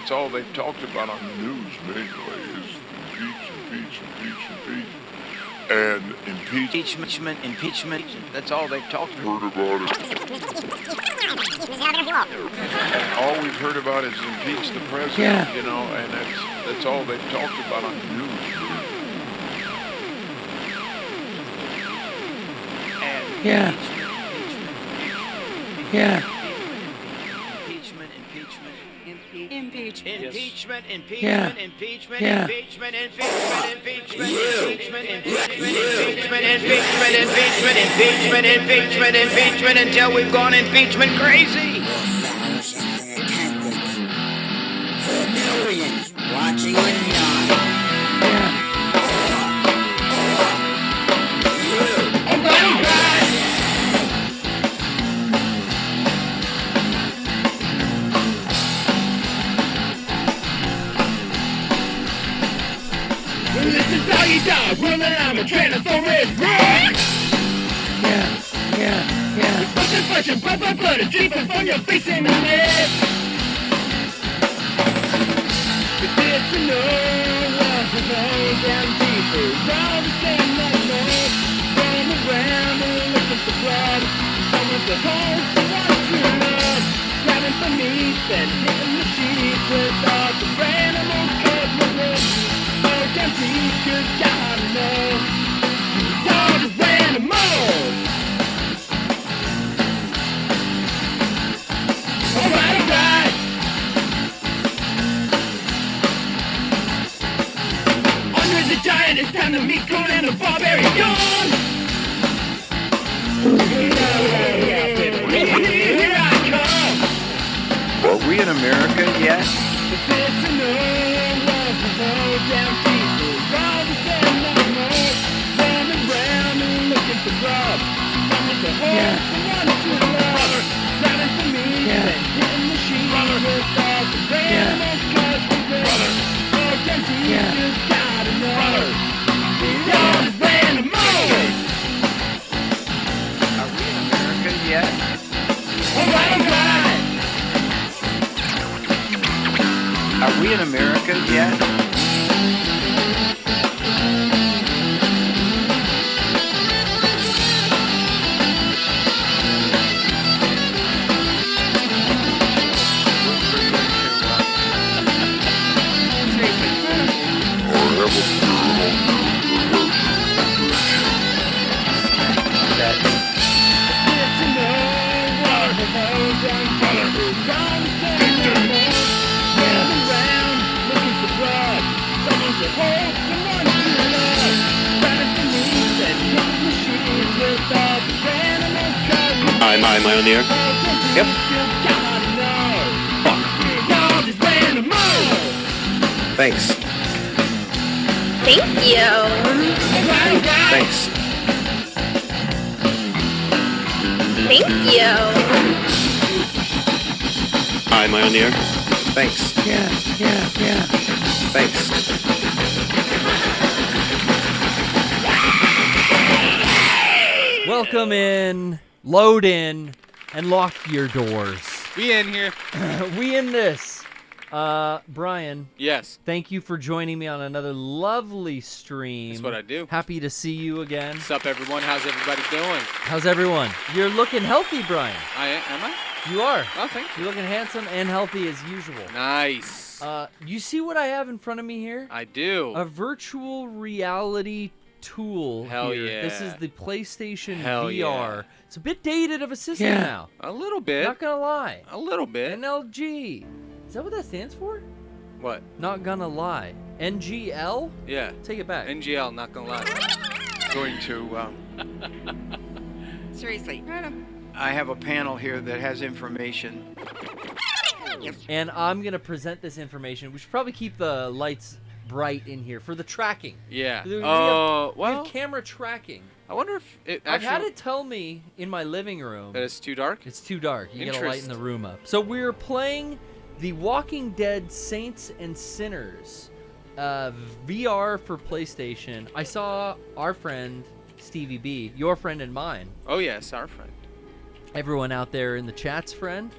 That's all they've talked about on the news mainly is impeach. And impeachment. That's all they've talked about. And all we've heard about is impeach the president, you know, and that's all they've talked about on the news. And Impeachment. Until we've gone impeachment crazy. For millions watching online. This is Doggy Dog, running I'm a Tyrannosaurus Rex! Yeah. Pushing, blood is dripping from your face in the neck! But did you know what was all down deeper? All the same like noise, running around and looking for blood. Someone to hold, someone to love. Grabbing for meat, then hitting the sheets with all the animals covering. Damn teachers gotta know these are just animals. Alright. Andre the Giant, it's time to meet Conan the Barbarian. Here I come. Are we in America yet? If it's a no, down people, all the same like more, running around and looking for grub. Someone to hold, someone to love. Driving for me, then hitting the sheet with all the animals, cause we will. Oh, damn teachers gotta know. These are just animals. Are we in America yet? Alright. Are we in America yet? Am I on the air? Yep. Thanks. Thank you. Thanks. Thank you. Am I on the air? Thanks. Yeah. Thanks. Welcome in, load in, and lock your doors. We in here. We in this. Brian. Yes. Thank you for joining me on another lovely stream. That's what I do. Happy to see you again. What's up, everyone? How's everybody doing? How's everyone? You're looking healthy, Brian. Am I? You are. Oh, thank you. You're looking handsome and healthy as usual. Nice. You see what I have in front of me here? I do. A virtual reality tool. Hell here. yeah. This is the PlayStation Hell VR. yeah. It's a bit dated of a system now. A little bit. Not gonna lie. A little bit. NLG. Is that what that stands for? What? Not gonna lie. NGL? Yeah. Take it back. NGL, not gonna lie. Going to, Seriously. I have a panel here that has information. And I'm gonna present this information. We should probably keep the lights bright in here for the tracking. Yeah. We Well, have camera tracking. I wonder if it I've actually... had it tell me in my living room that it's too dark? it's too dark. You gotta lighten the Interest. room up. So we're playing The Walking Dead Saints and Sinners VR for PlayStation. I saw our friend Stevie B, your friend and mine, Oh, yes, our friend. everyone out there in the chat's friend.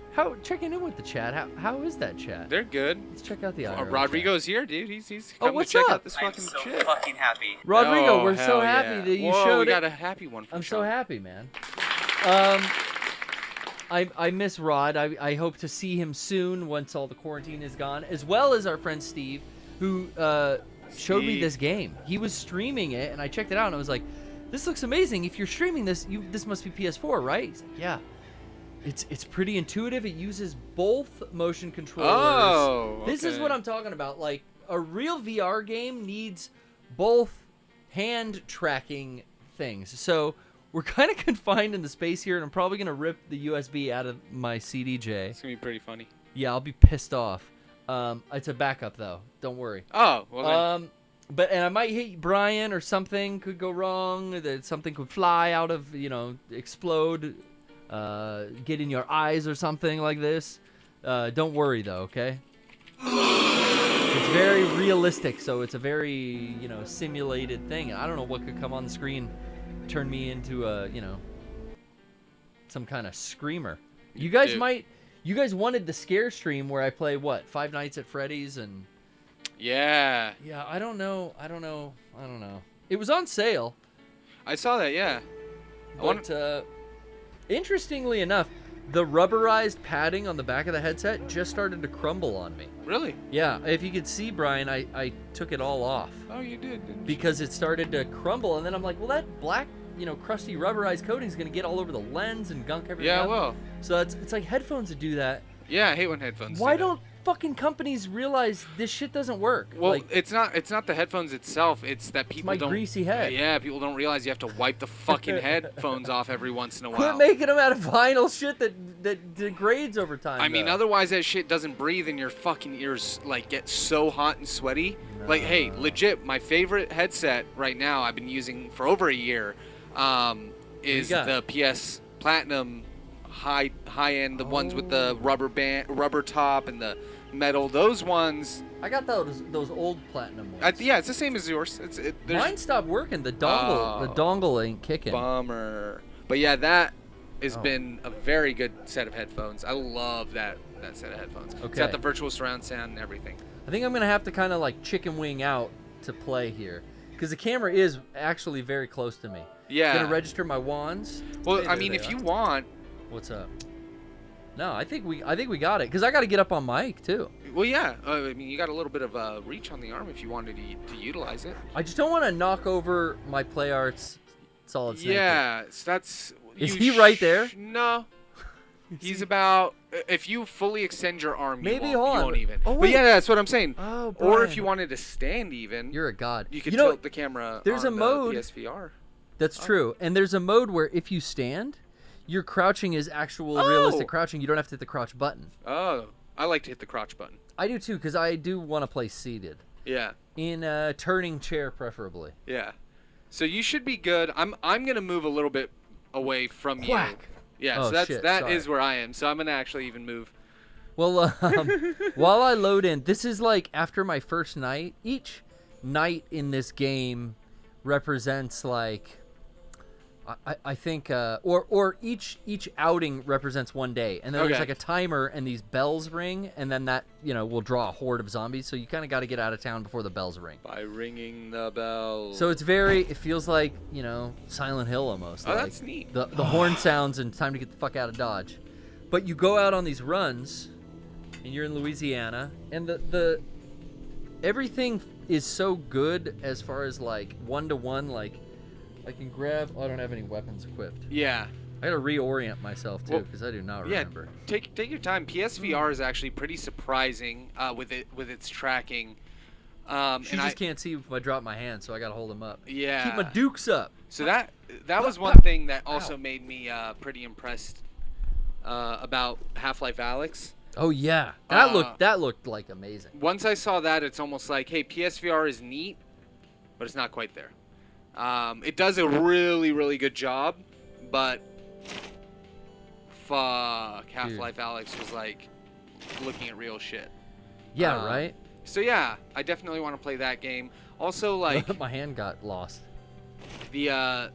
Checking in with the chat. How is that chat? They're good. Let's check out the IRL Rodrigo's here, dude. He's Oh, coming what's to check up? out this fucking shit. fucking happy. Rodrigo, Oh, we're so hell happy yeah. that you Whoa, showed we it. got a happy one from I'm so Sean. happy, man. I miss Rod. I hope to see him soon once all the quarantine is gone, as well as our friend Steve, who showed me this game. He was streaming it, and I checked it out, and I was like, "This looks amazing. If you're streaming this, this must be PS4, right?" He's like, "Yeah." It's pretty intuitive. It uses both motion controllers. Oh, This is okay. what I'm talking about. Like, a real VR game needs both hand tracking things. So we're kind of confined in the space here, and I'm probably going to rip the USB out of my CDJ. It's gonna be pretty funny. Yeah, I'll be pissed off. It's a backup, though. Don't worry. Oh, well then. And I might hit Brian, or something could go wrong. That something could fly out of, explode, get in your eyes or something like this. Don't worry, though, okay? It's very realistic, so it's a very, simulated thing. I don't know what could come on the screen, turn me into a, some kind of screamer. You guys wanted the scare stream where I play, what, Five Nights at Freddy's and... Yeah. Yeah, I don't know. It was on sale, I saw that, yeah. but interestingly enough, the rubberized padding on the back of the headset just started to crumble on me. Really? Yeah, if you could see, Brian, I took it all off Oh, you did, didn't you? because it started to crumble, and then I'm like, well, that black, crusty rubberized coating is gonna get all over the lens and gunk everything Yeah, up. well. So it's like headphones that do that. Yeah, I hate when headphones Why do that. don't fucking companies realize this shit doesn't work? Well, like, it's not the headphones itself. It's that people my don't. greasy head. Yeah, people don't realize you have to wipe the fucking headphones off every once in a while. quit making them out of vinyl shit that degrades over time. I mean, though. otherwise that shit doesn't breathe and your fucking ears like get so hot and sweaty. Like, hey, legit, my favorite headset right now I've been using for over a year is got? the PS Platinum high end, the ones with the rubber top and the metal. Those ones. I got those old platinum ones. Yeah, it's the same as yours. There's Mine stopped working. The dongle ain't kicking. bummer. But yeah, that has been a very good set of headphones. I love that set of headphones. It's Okay. got the virtual surround sound and everything. I think I'm gonna have to kind of like chicken wing out to play here, because the camera is actually very close to me. Yeah. It's gonna register my wands. Well, Hey, I there mean, they if are. you want, What's up? No, I think we got it, because I got to get up on mic too. well, yeah. I mean, you got a little bit of reach on the arm if you wanted to utilize it. I just don't want to knock over my PlayArts Solid Snake. Yeah, so that's. Is you he right there? No. He's about. If you fully extend your arm, Maybe, you hold on. won't even. Oh, But wait. yeah, that's what I'm saying. Oh, Or if Brian. you wanted to stand even, You're a god. you could You know, tilt the camera. there's on a the mode- PSVR. That's true. And there's a mode where if you stand, your crouching is actual realistic crouching. You don't have to hit the crouch button. Oh, I like to hit the crotch button. I do too, because I do want to play seated. Yeah, In a turning chair, preferably. yeah. So you should be good. I'm gonna move a little bit away from you. Whack. Yeah, Oh, so that shit, is sorry. where I am. So I'm gonna actually even move. Well, while I load in, this is like after my first night. Each night in this game represents like, I think, or each outing represents one day, and then there's Okay. like a timer, and these bells ring, and then that will draw a horde of zombies. So you kind of got to get out of town before the bells ring. By ringing the bell. So it feels like Silent Hill almost. Oh, like that's neat. The horn sounds and time to get the fuck out of Dodge. But you go out on these runs, and you're in Louisiana, and the everything is so good as far as like 1-to-1. Like I can grab. Oh, I don't have any weapons equipped. Yeah. I gotta reorient myself too, Well, because I do not Yeah, remember. take your time. PSVR is actually pretty surprising with its tracking. She And just can't see if I drop my hand, so I gotta hold them up. Yeah. Keep my dukes up. So that was one thing that also made me pretty impressed about Half-Life Alyx. Oh yeah, that looked like amazing. Once I saw that, it's almost like, hey, PSVR is neat, but it's not quite there. It does a really, really good job, but fuck, Half-Life Alyx was like looking at real shit. Yeah, right. So yeah, I definitely want to play that game. Also, like My hand got lost. the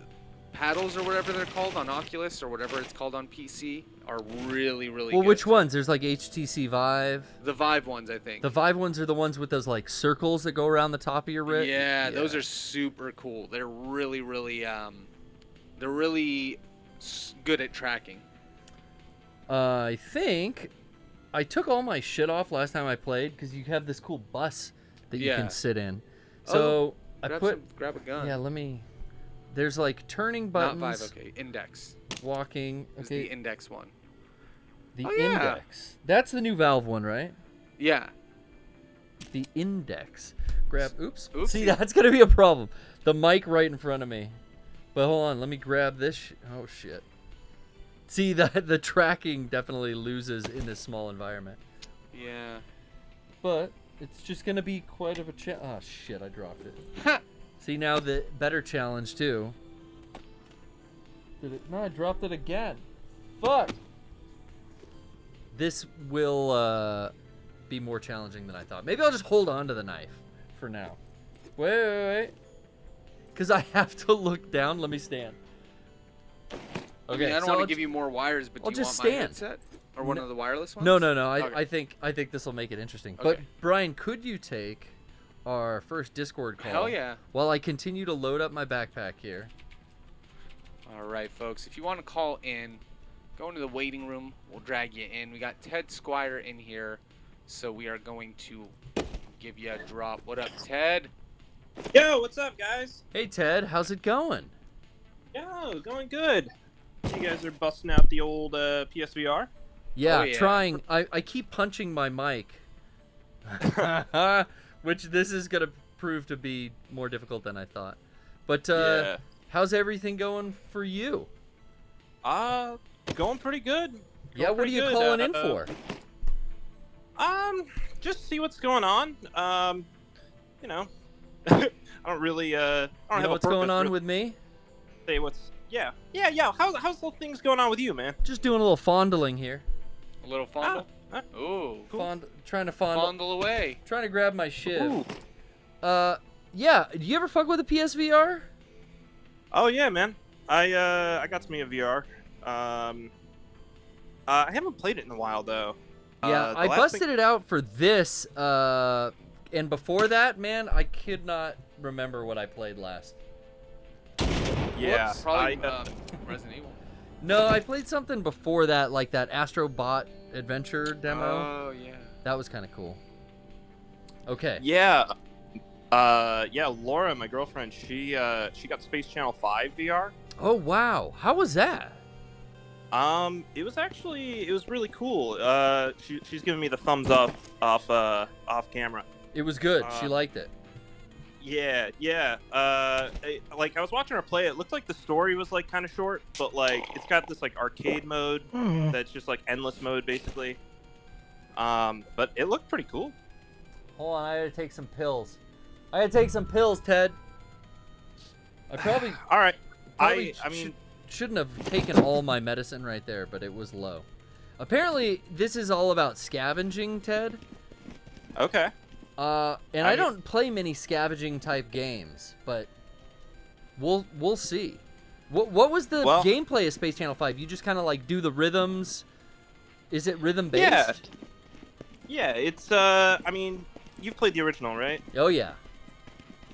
paddles or whatever they're called on Oculus or whatever it's called on PC are really, really good. Well, which ones? There's like HTC Vive. The Vive ones, I think. The Vive ones are the ones with those like circles that go around the top of your wrist. Yeah, those are super cool. They're really, really good at tracking. I think I took all my shit off last time I played because you have this cool bus that you can sit in. So I grab a gun. Yeah, let me. There's like turning buttons. Not Vive, okay. Index. Walking. It's Okay. the index one. The yeah. index. That's the new Valve one, right? Yeah. The index. Grab. Oops. Oopsie. See, that's gonna be a problem. The mic right in front of me. But hold on, let me grab this. Oh shit. See, the tracking definitely loses in this small environment. Yeah. But it's just gonna be quite of a oh shit, I dropped it. See, now the better challenge too. Did it? No, I dropped it again. Fuck. This will be more challenging than I thought. Maybe I'll just hold on to the knife for now. Wait. Because I have to look down. Let me stand. Okay. I don't want to give you more wires, but do you just want my stand. headset or one of the wireless ones? No. Okay. I think this will make it interesting. Okay. But Brian, could you take our first Discord call? Hell yeah. While I continue to load up my backpack here. All right, folks. If you want to call in, go into the waiting room. We'll drag you in. We got Ted Squire in here, so we are going to give you a drop. What up, Ted? Yo, what's up, guys? Hey, Ted. How's it going? Yo, going good. You guys are busting out the old PSVR? Yeah, Oh, yeah. trying. I keep punching my mic. Which this is going to prove to be more difficult than I thought. But Yeah. how's everything going for you? Going pretty good. Yeah, what are you calling in for? Just see what's going on. You know, I don't really, I don't You have know a what's going purpose on really with me? to say what's, yeah. How's the things going on with you, man? Just doing a little fondling here. A little fondle? Ah, Ooh. Trying to fondle. Fondle away. Trying to grab my shiv. Ooh. Yeah. Do you ever fuck with a PSVR? Oh yeah, man. I got me a VR. I haven't played it in a while though. Yeah, I busted it out for this. And before that, man, I could not remember what I played last. Yeah, Whoops, probably Resident Evil. No, I played something before that, like that Astro Bot adventure demo. Oh, yeah. That was kind of cool. Okay. Yeah. Laura, my girlfriend, she got Space Channel 5 VR. Oh wow, how was that? It was really cool. She's giving me the thumbs up off camera. It was good. She liked it. Yeah. I was watching her play. It looked like the story was like kind of short, but like it's got this like arcade mode that's just like endless mode basically. But it looked pretty cool. Hold on, I had to take some pills. Ted. I probably. All right. Probably I mean, shouldn't have taken all my medicine right there, but it was low. Apparently, this is all about scavenging, Ted. okay. And I don't play many scavenging type games, but we'll see. What was the gameplay of Space Channel 5? You just kind of like do the rhythms. Is it rhythm based? Yeah. It's I mean, you've played the original, right? Oh yeah.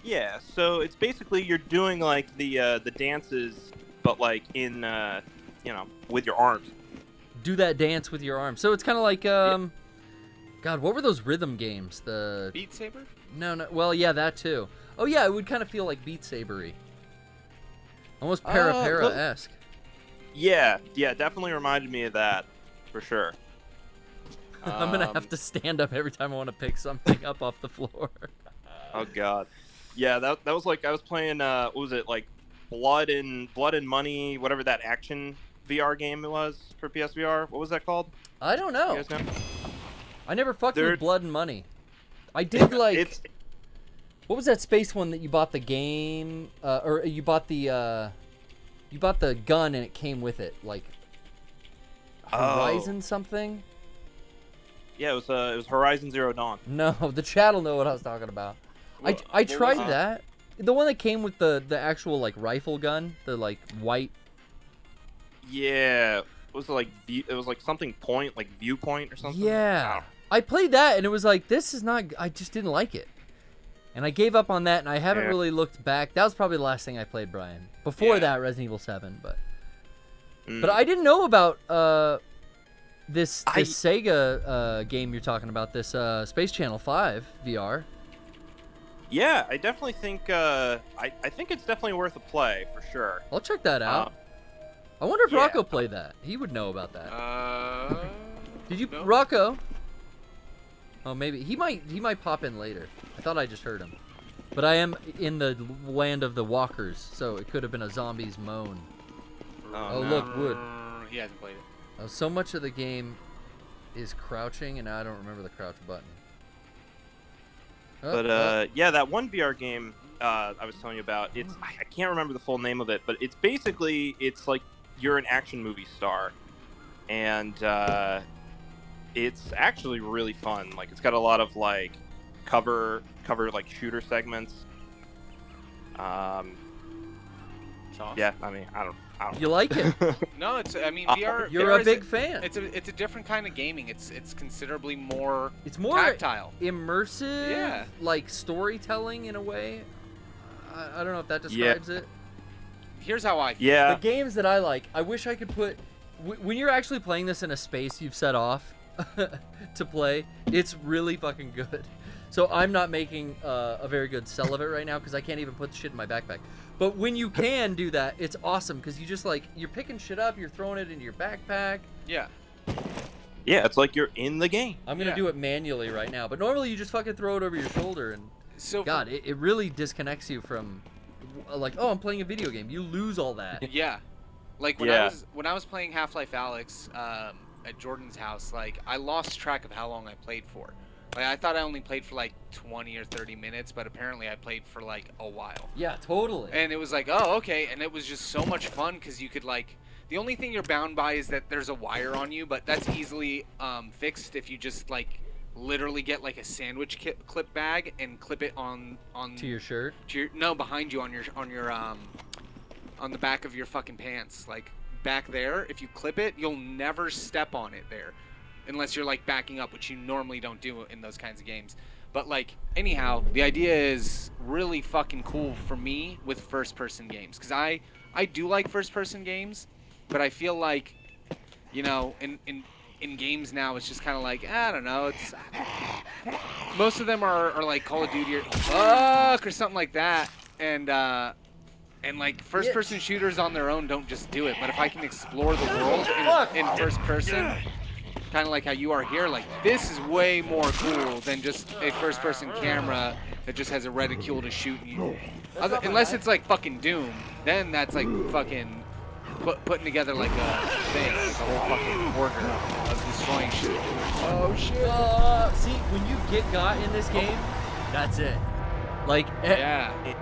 Yeah, so it's basically you're doing like the dances, but like in with your arms. Do that dance with your arms. So it's kind of like God, what were those rhythm games? The Beat Saber? No. Well, yeah, that too. Oh yeah, it would kind of feel like Beat Saber-y. Almost Para-esque. Yeah, definitely reminded me of that for sure. I'm gonna have to stand up every time I want to pick something up off the floor. Oh god. Yeah, that was like I was playing what was it, like Blood and Money, whatever that action VR game it was for PSVR. What was that called? I don't know. You guys know? I never fucked with Blood and Money. I did like what was that space one that you bought the game or you bought the gun and it came with it, like Horizon something? Yeah, it was Horizon Zero Dawn. No, the chat will know what I was talking about. I tried that. The one that came with the actual like rifle gun, the like white. Yeah, was it like it was like something point, like viewpoint or something? Yeah, I played that and it was like, this is not. I just didn't like it, and I gave up on that, and I haven't really looked back. That was probably the last thing I played, Brian. Before that, Resident Evil 7, but I didn't know about this Sega game you're talking about. This Space Channel 5 VR. Yeah, I definitely think I think it's definitely worth a play for sure. I'll check that out. I wonder if Rocco played that. He would know about that. Did you, no. Rocco? Oh, maybe he might pop in later. I thought I just heard him, but I am in the land of the walkers, so it could have been a zombie's moan. Oh, no. Look, wood. He hasn't played it. Oh, so much of the game is crouching, and now I don't remember the crouch button. But yeah, that one VR game I was telling you about, I can't remember the full name of it, but it's basically like you're an action movie star, and it's actually really fun. Like, it's got a lot of like cover like shooter segments. Awesome. Yeah, I mean, I don't. You like it? No, I mean, VR. You're VR a big fan. It's a different kind of gaming. It's considerably more. It's more tactile, immersive. Yeah. Like storytelling in a way. I don't know if that describes it. Here's how I feel. Yeah. The games that I like, I wish I could put. When you're actually playing this in a space you've set off to play, it's really fucking good. So I'm not making a very good sell of it right now because I can't even put the shit in my backpack. But when you can do that, it's awesome because you just like, you're picking shit up, you're throwing it into your backpack. Yeah. Yeah, it's like you're in the game. I'm gonna do it manually right now, but normally you just fucking throw it over your shoulder and God, it really disconnects you from like, oh, I'm playing a video game. You lose all that. Yeah. Like when I was playing Half-Life Alyx at Jordan's house, like I lost track of how long I played for. Like, I thought I only played for like 20 or 30 minutes, but apparently I played for like a while. Yeah, totally. And it was like, oh, okay. And it was just so much fun because you could like, the only thing you're bound by is that there's a wire on you, but that's easily fixed if you just like literally get like a sandwich clip bag and clip it on to your shirt. No, behind you on the back of your fucking pants, like back there. If you clip it, you'll never step on it there. Unless you're like backing up, which you normally don't do in those kinds of games. But like, anyhow, the idea is really fucking cool for me with first-person games, because I do like first-person games, but I feel like, you know, in games now it's just kind of like, I don't know, it's most of them are like Call of Duty or something like that, and like first-person shooters on their own don't just do it. But if I can explore the world in first person, kind of like how you are here, like this is way more cool than just a first-person camera that just has a reticule to shoot you. Unless it's like fucking Doom, then that's like fucking putting together like a thing, like a whole fucking order of destroying shit. Oh shit! See, when you get got in this game, that's it. Like,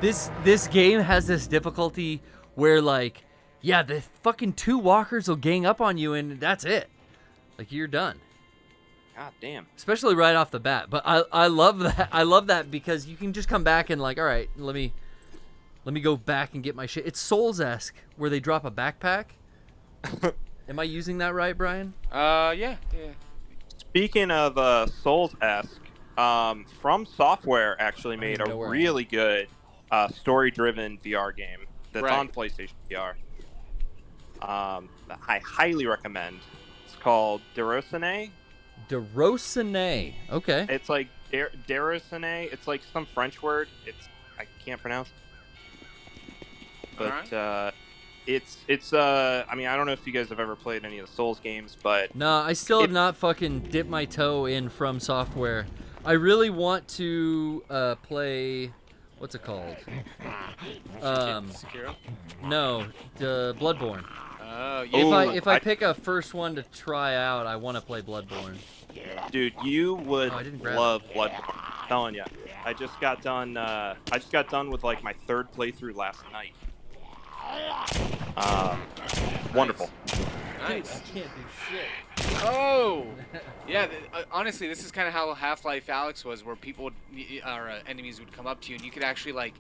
this game has this difficulty where like, yeah, the fucking two walkers will gang up on you and that's it. Like, you're done. God damn. Especially right off the bat. But I love that. I love that because you can just come back and like, all right, let me go back and get my shit. It's Souls-esque where they drop a backpack. Am I using that right, Brian? Yeah. Speaking of Souls-esque, From Software actually made a really good story-driven VR game that's on PlayStation VR. I highly recommend. It's called Derosene. Derosene. Okay. It's like Derosene. It's like some French word. I can't pronounce. But it's I mean, I don't know if you guys have ever played any of the Souls games, but no, I still have not fucking dipped my toe in From Software. I really want to play, what's it called? Sekiro? No, Bloodborne. Oh, yeah. If I pick a first one to try out, I want to play Bloodborne. Dude, you would love Bloodborne. I'm telling you. I just got done with like my third playthrough last night. Wonderful. Nice. I can't do shit. Oh! Yeah, honestly, this is kind of how Half-Life Alyx was, where enemies would come up to you, and you could actually, like,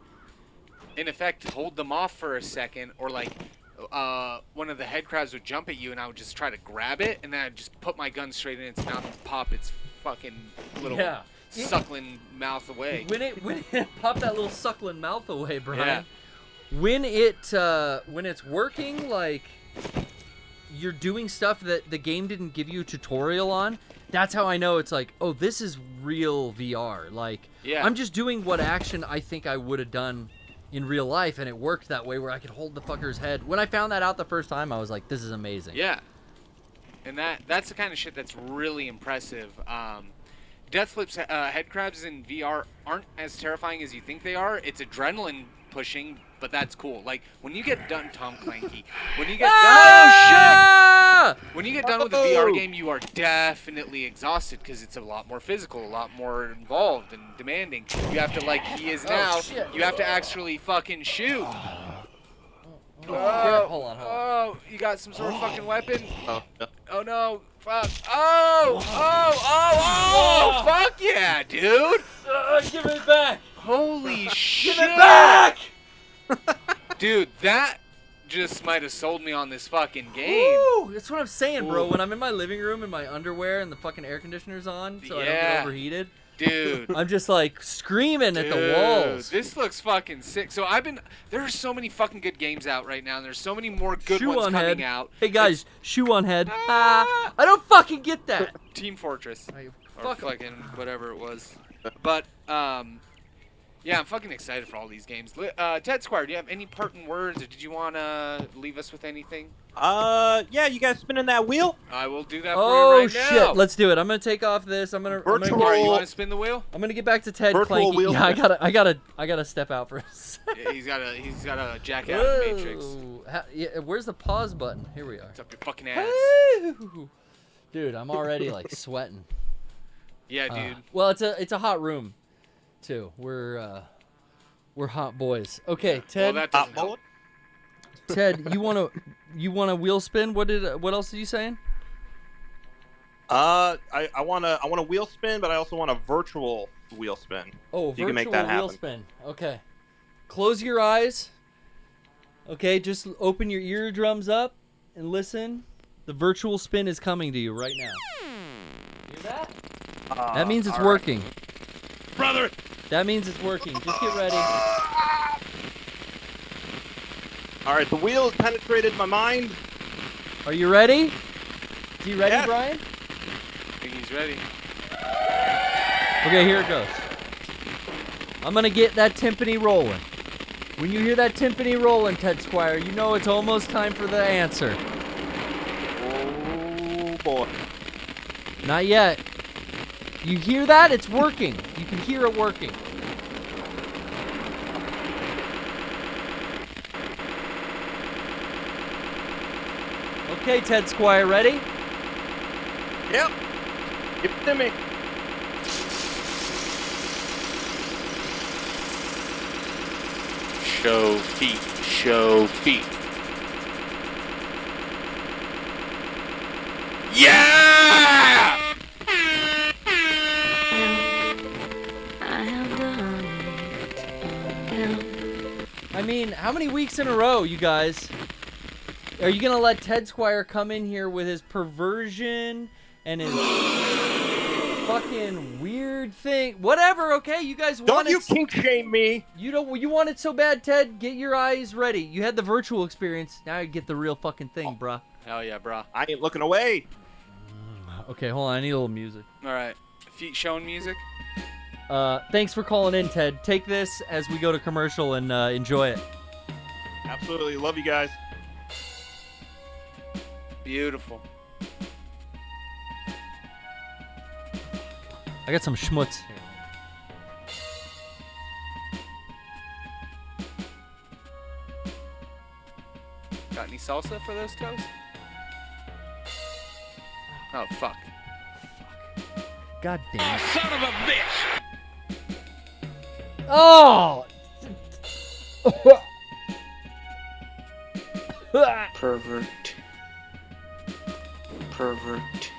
in effect, hold them off for a second, or like one of the head crabs would jump at you, and I would just try to grab it, and then I'd just put my gun straight in its mouth and pop its fucking little suckling mouth away. When it pop that little suckling mouth away, Brian. Yeah. When it's working, like you're doing stuff that the game didn't give you a tutorial on. That's how I know it's like, oh, this is real VR. Like, I'm just doing what action I think I would have done in real life, and it worked that way where I could hold the fucker's head. When I found that out the first time, I was like, this is amazing. Yeah. And that's the kind of shit that's really impressive. Death Flip's head crabs in VR aren't as terrifying as you think they are. It's adrenaline pushing, but that's cool. Like, when you get done, Tom Clanky, when you get done, when you get done with a VR game, you are definitely exhausted because it's a lot more physical, a lot more involved and demanding. You have to, like he is now, you have to actually fucking shoot. Hold on. Oh, you got some sort of fucking weapon? Oh no, fuck. Oh, fuck yeah, dude. Give it back. Holy shit. Give it back. Dude, that just might have sold me on this fucking game. Woo! That's what I'm saying, bro. When I'm in my living room in my underwear and the fucking air conditioner's on, so I don't get overheated. Dude. I'm just like screaming at the walls. This looks fucking sick. So there are so many fucking good games out right now, and there's so many more good Shoe ones on coming head. out. Hey guys, shoe on head. I don't fucking get that. Team Fortress. Fuck fucking whatever it was. But yeah, I'm fucking excited for all these games. Ted Squire, do you have any parting words, or did you want to leave us with anything? Yeah, you guys spinning that wheel? I will do that for you right now. Shit, let's do it. I'm gonna take off this. I'm gonna. Virtual. Alright, you want to spin the wheel? I'm gonna get back to Ted Virtual Clanky. wheel Yeah, spin. I gotta step out for a second. Yeah, he's got a jack out of the Matrix. Where's the pause button? Here we are. It's up your fucking ass. Dude, I'm already like sweating. Yeah, dude. Well, it's a hot room, too. We're hot boys. Okay, Ted. Well, that doesn't help. Ted, you want a wheel spin? What else are you saying? I want a wheel spin, but I also want a virtual wheel spin. Oh, you can make that wheel happen. spin. Okay. Close your eyes. Okay, just open your eardrums up and listen. The virtual spin is coming to you right now. Hear that? That means it's working. Brother! That means it's working. Just get ready. All right, the wheel has penetrated my mind. Are you ready? Is he ready, Yes. Brian? I think he's ready. Okay, here it goes. I'm going to get that timpani rolling. When you hear that timpani rolling, Ted Squire, you know it's almost time for the answer. Oh, boy. Not yet. You hear that? It's working. You can hear it working. Okay, Ted Squire, ready? Yep. Give it to me. Show feet. Show feet. Yeah! I mean, how many weeks in a row, you guys? Are you going to let Ted Squire come in here with his perversion and his fucking weird thing? Whatever, okay? You guys want it. Don't you kink shame me. You want it so bad, Ted? Get your eyes ready. You had the virtual experience. Now you get the real fucking thing, bruh. Hell yeah, bro. I ain't looking away. Okay, hold on. I need a little music. All right. Feet showing music. Thanks for calling in, Ted. Take this as we go to commercial and enjoy it. Absolutely. Love you guys. Beautiful. I got some schmutz here. Got any salsa for those toes? Oh, fuck. God damn it. Son of a bitch! Oh! Pervert. Pervert.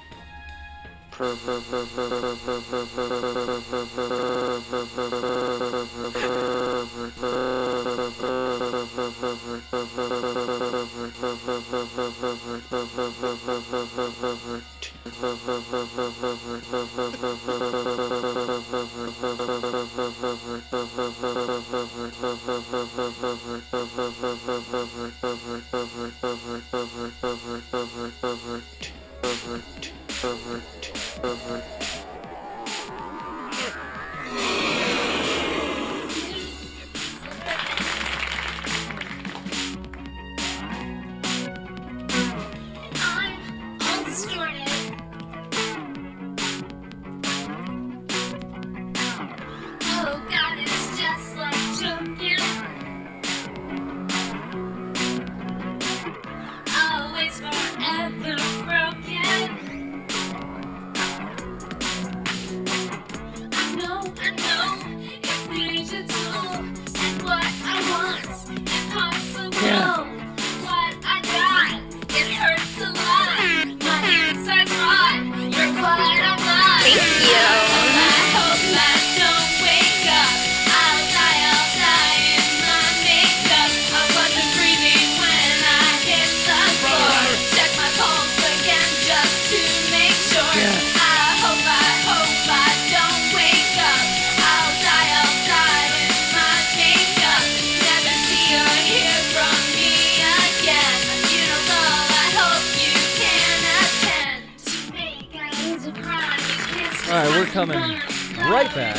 Coming right back.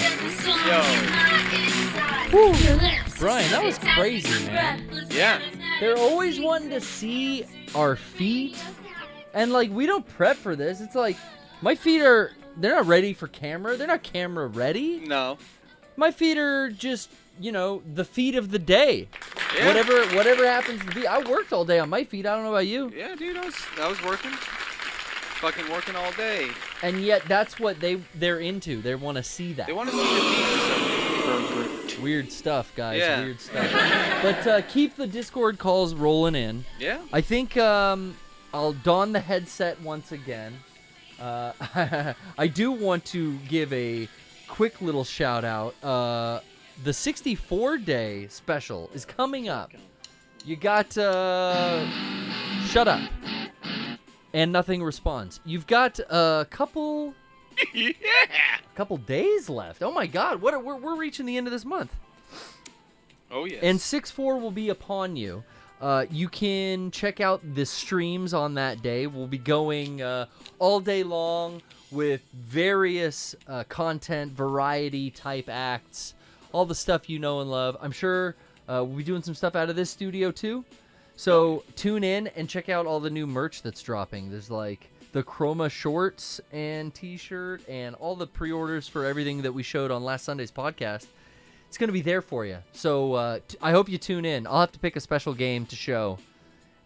Yo. Whew. Brian, that was crazy, man. Yeah. They're always wanting to see our feet. And, like, we don't prep for this. It's like, my feet they're not ready for camera. They're not camera ready. No. My feet are just, the feet of the day. Yeah. Whatever happens to be. I worked all day on my feet. I don't know about you. Yeah, dude, I was working. Fucking working all day. And yet, that's what they're into. They want to see that. They want to see the feet. Weird stuff, guys. Yeah. Weird stuff. But keep the Discord calls rolling in. Yeah. I think I'll don the headset once again. I do want to give a quick little shout out. The 64-day special is coming up. You got Shut Up. And nothing responds. You've got a couple days left. Oh my God, we're reaching the end of this month. Oh yes. And 6-4 will be upon you. You can check out the streams on that day. We'll be going all day long with various content, variety type acts, all the stuff you know and love. I'm sure we'll be doing some stuff out of this studio too. So tune in and check out all the new merch that's dropping. There's like the Chroma shorts and t-shirt and all the pre-orders for everything that we showed on last Sunday's podcast. It's going to be there for you. So I hope you tune in. I'll have to pick a special game to show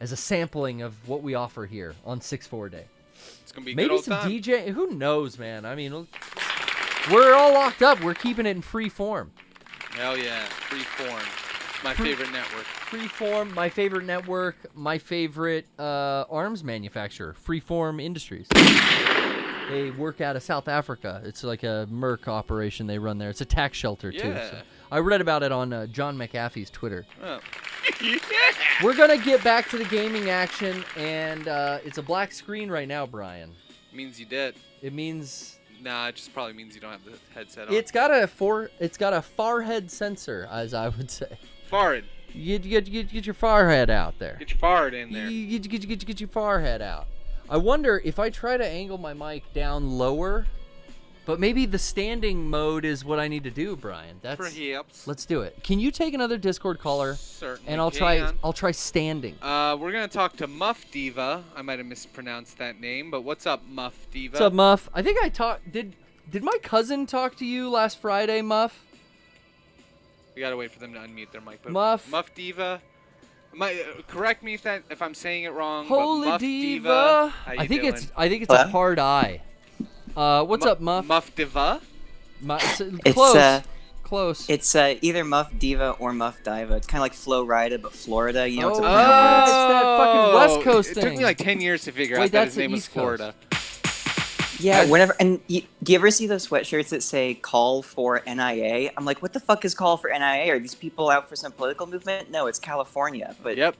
as a sampling of what we offer here on 6-4 Day. It's going to be a maybe good old some time. DJ. Who knows, man? I mean, we're all locked up. We're keeping it in free form. Hell yeah. Freeform. My favorite network. Freeform, my favorite network, my favorite arms manufacturer, Freeform Industries. They work out of South Africa. It's like a Merc operation they run there. It's a tax shelter, too. Yeah. So I read about it on John McAfee's Twitter. Oh. We're going to get back to the gaming action, and it's a black screen right now, Brian. Means you dead. It means... Nah, it just probably means you don't have the headset on. It's got a far head sensor, as I would say. Farted. You get your far head out there. Get your fart in there. You get your far head out. I wonder if I try to angle my mic down lower, but maybe the standing mode is what I need to do, Brian. Perhaps. Let's do it. Can you take another Discord caller? Certainly. And I'll try standing. We're gonna talk to Muff Diva. I might have mispronounced that name, but what's up, Muff Diva? What's up, Muff? I think I talked. Did my cousin talk to you last Friday, Muff? We gotta wait for them to unmute their mic. But Muff Diva. Correct me if I'm saying it wrong. Holy but Muff Diva. How you I think doing? it's a hard I. What's up, Muff? Muff Diva. Close. It's either Muff Diva or Muff Diva. It's kind of like Flo Rida, but Florida. You know, it's a Oh, play on words. it's that fucking West Coast It thing. took me like 10 years to figure Wait, out that that's his name was the East Coast. Florida. Yeah, whenever, and do you ever see those sweatshirts that say "Call for NIA"? I'm like, what the fuck is "Call for NIA"? Are these people out for some political movement? No, it's California. But Yep.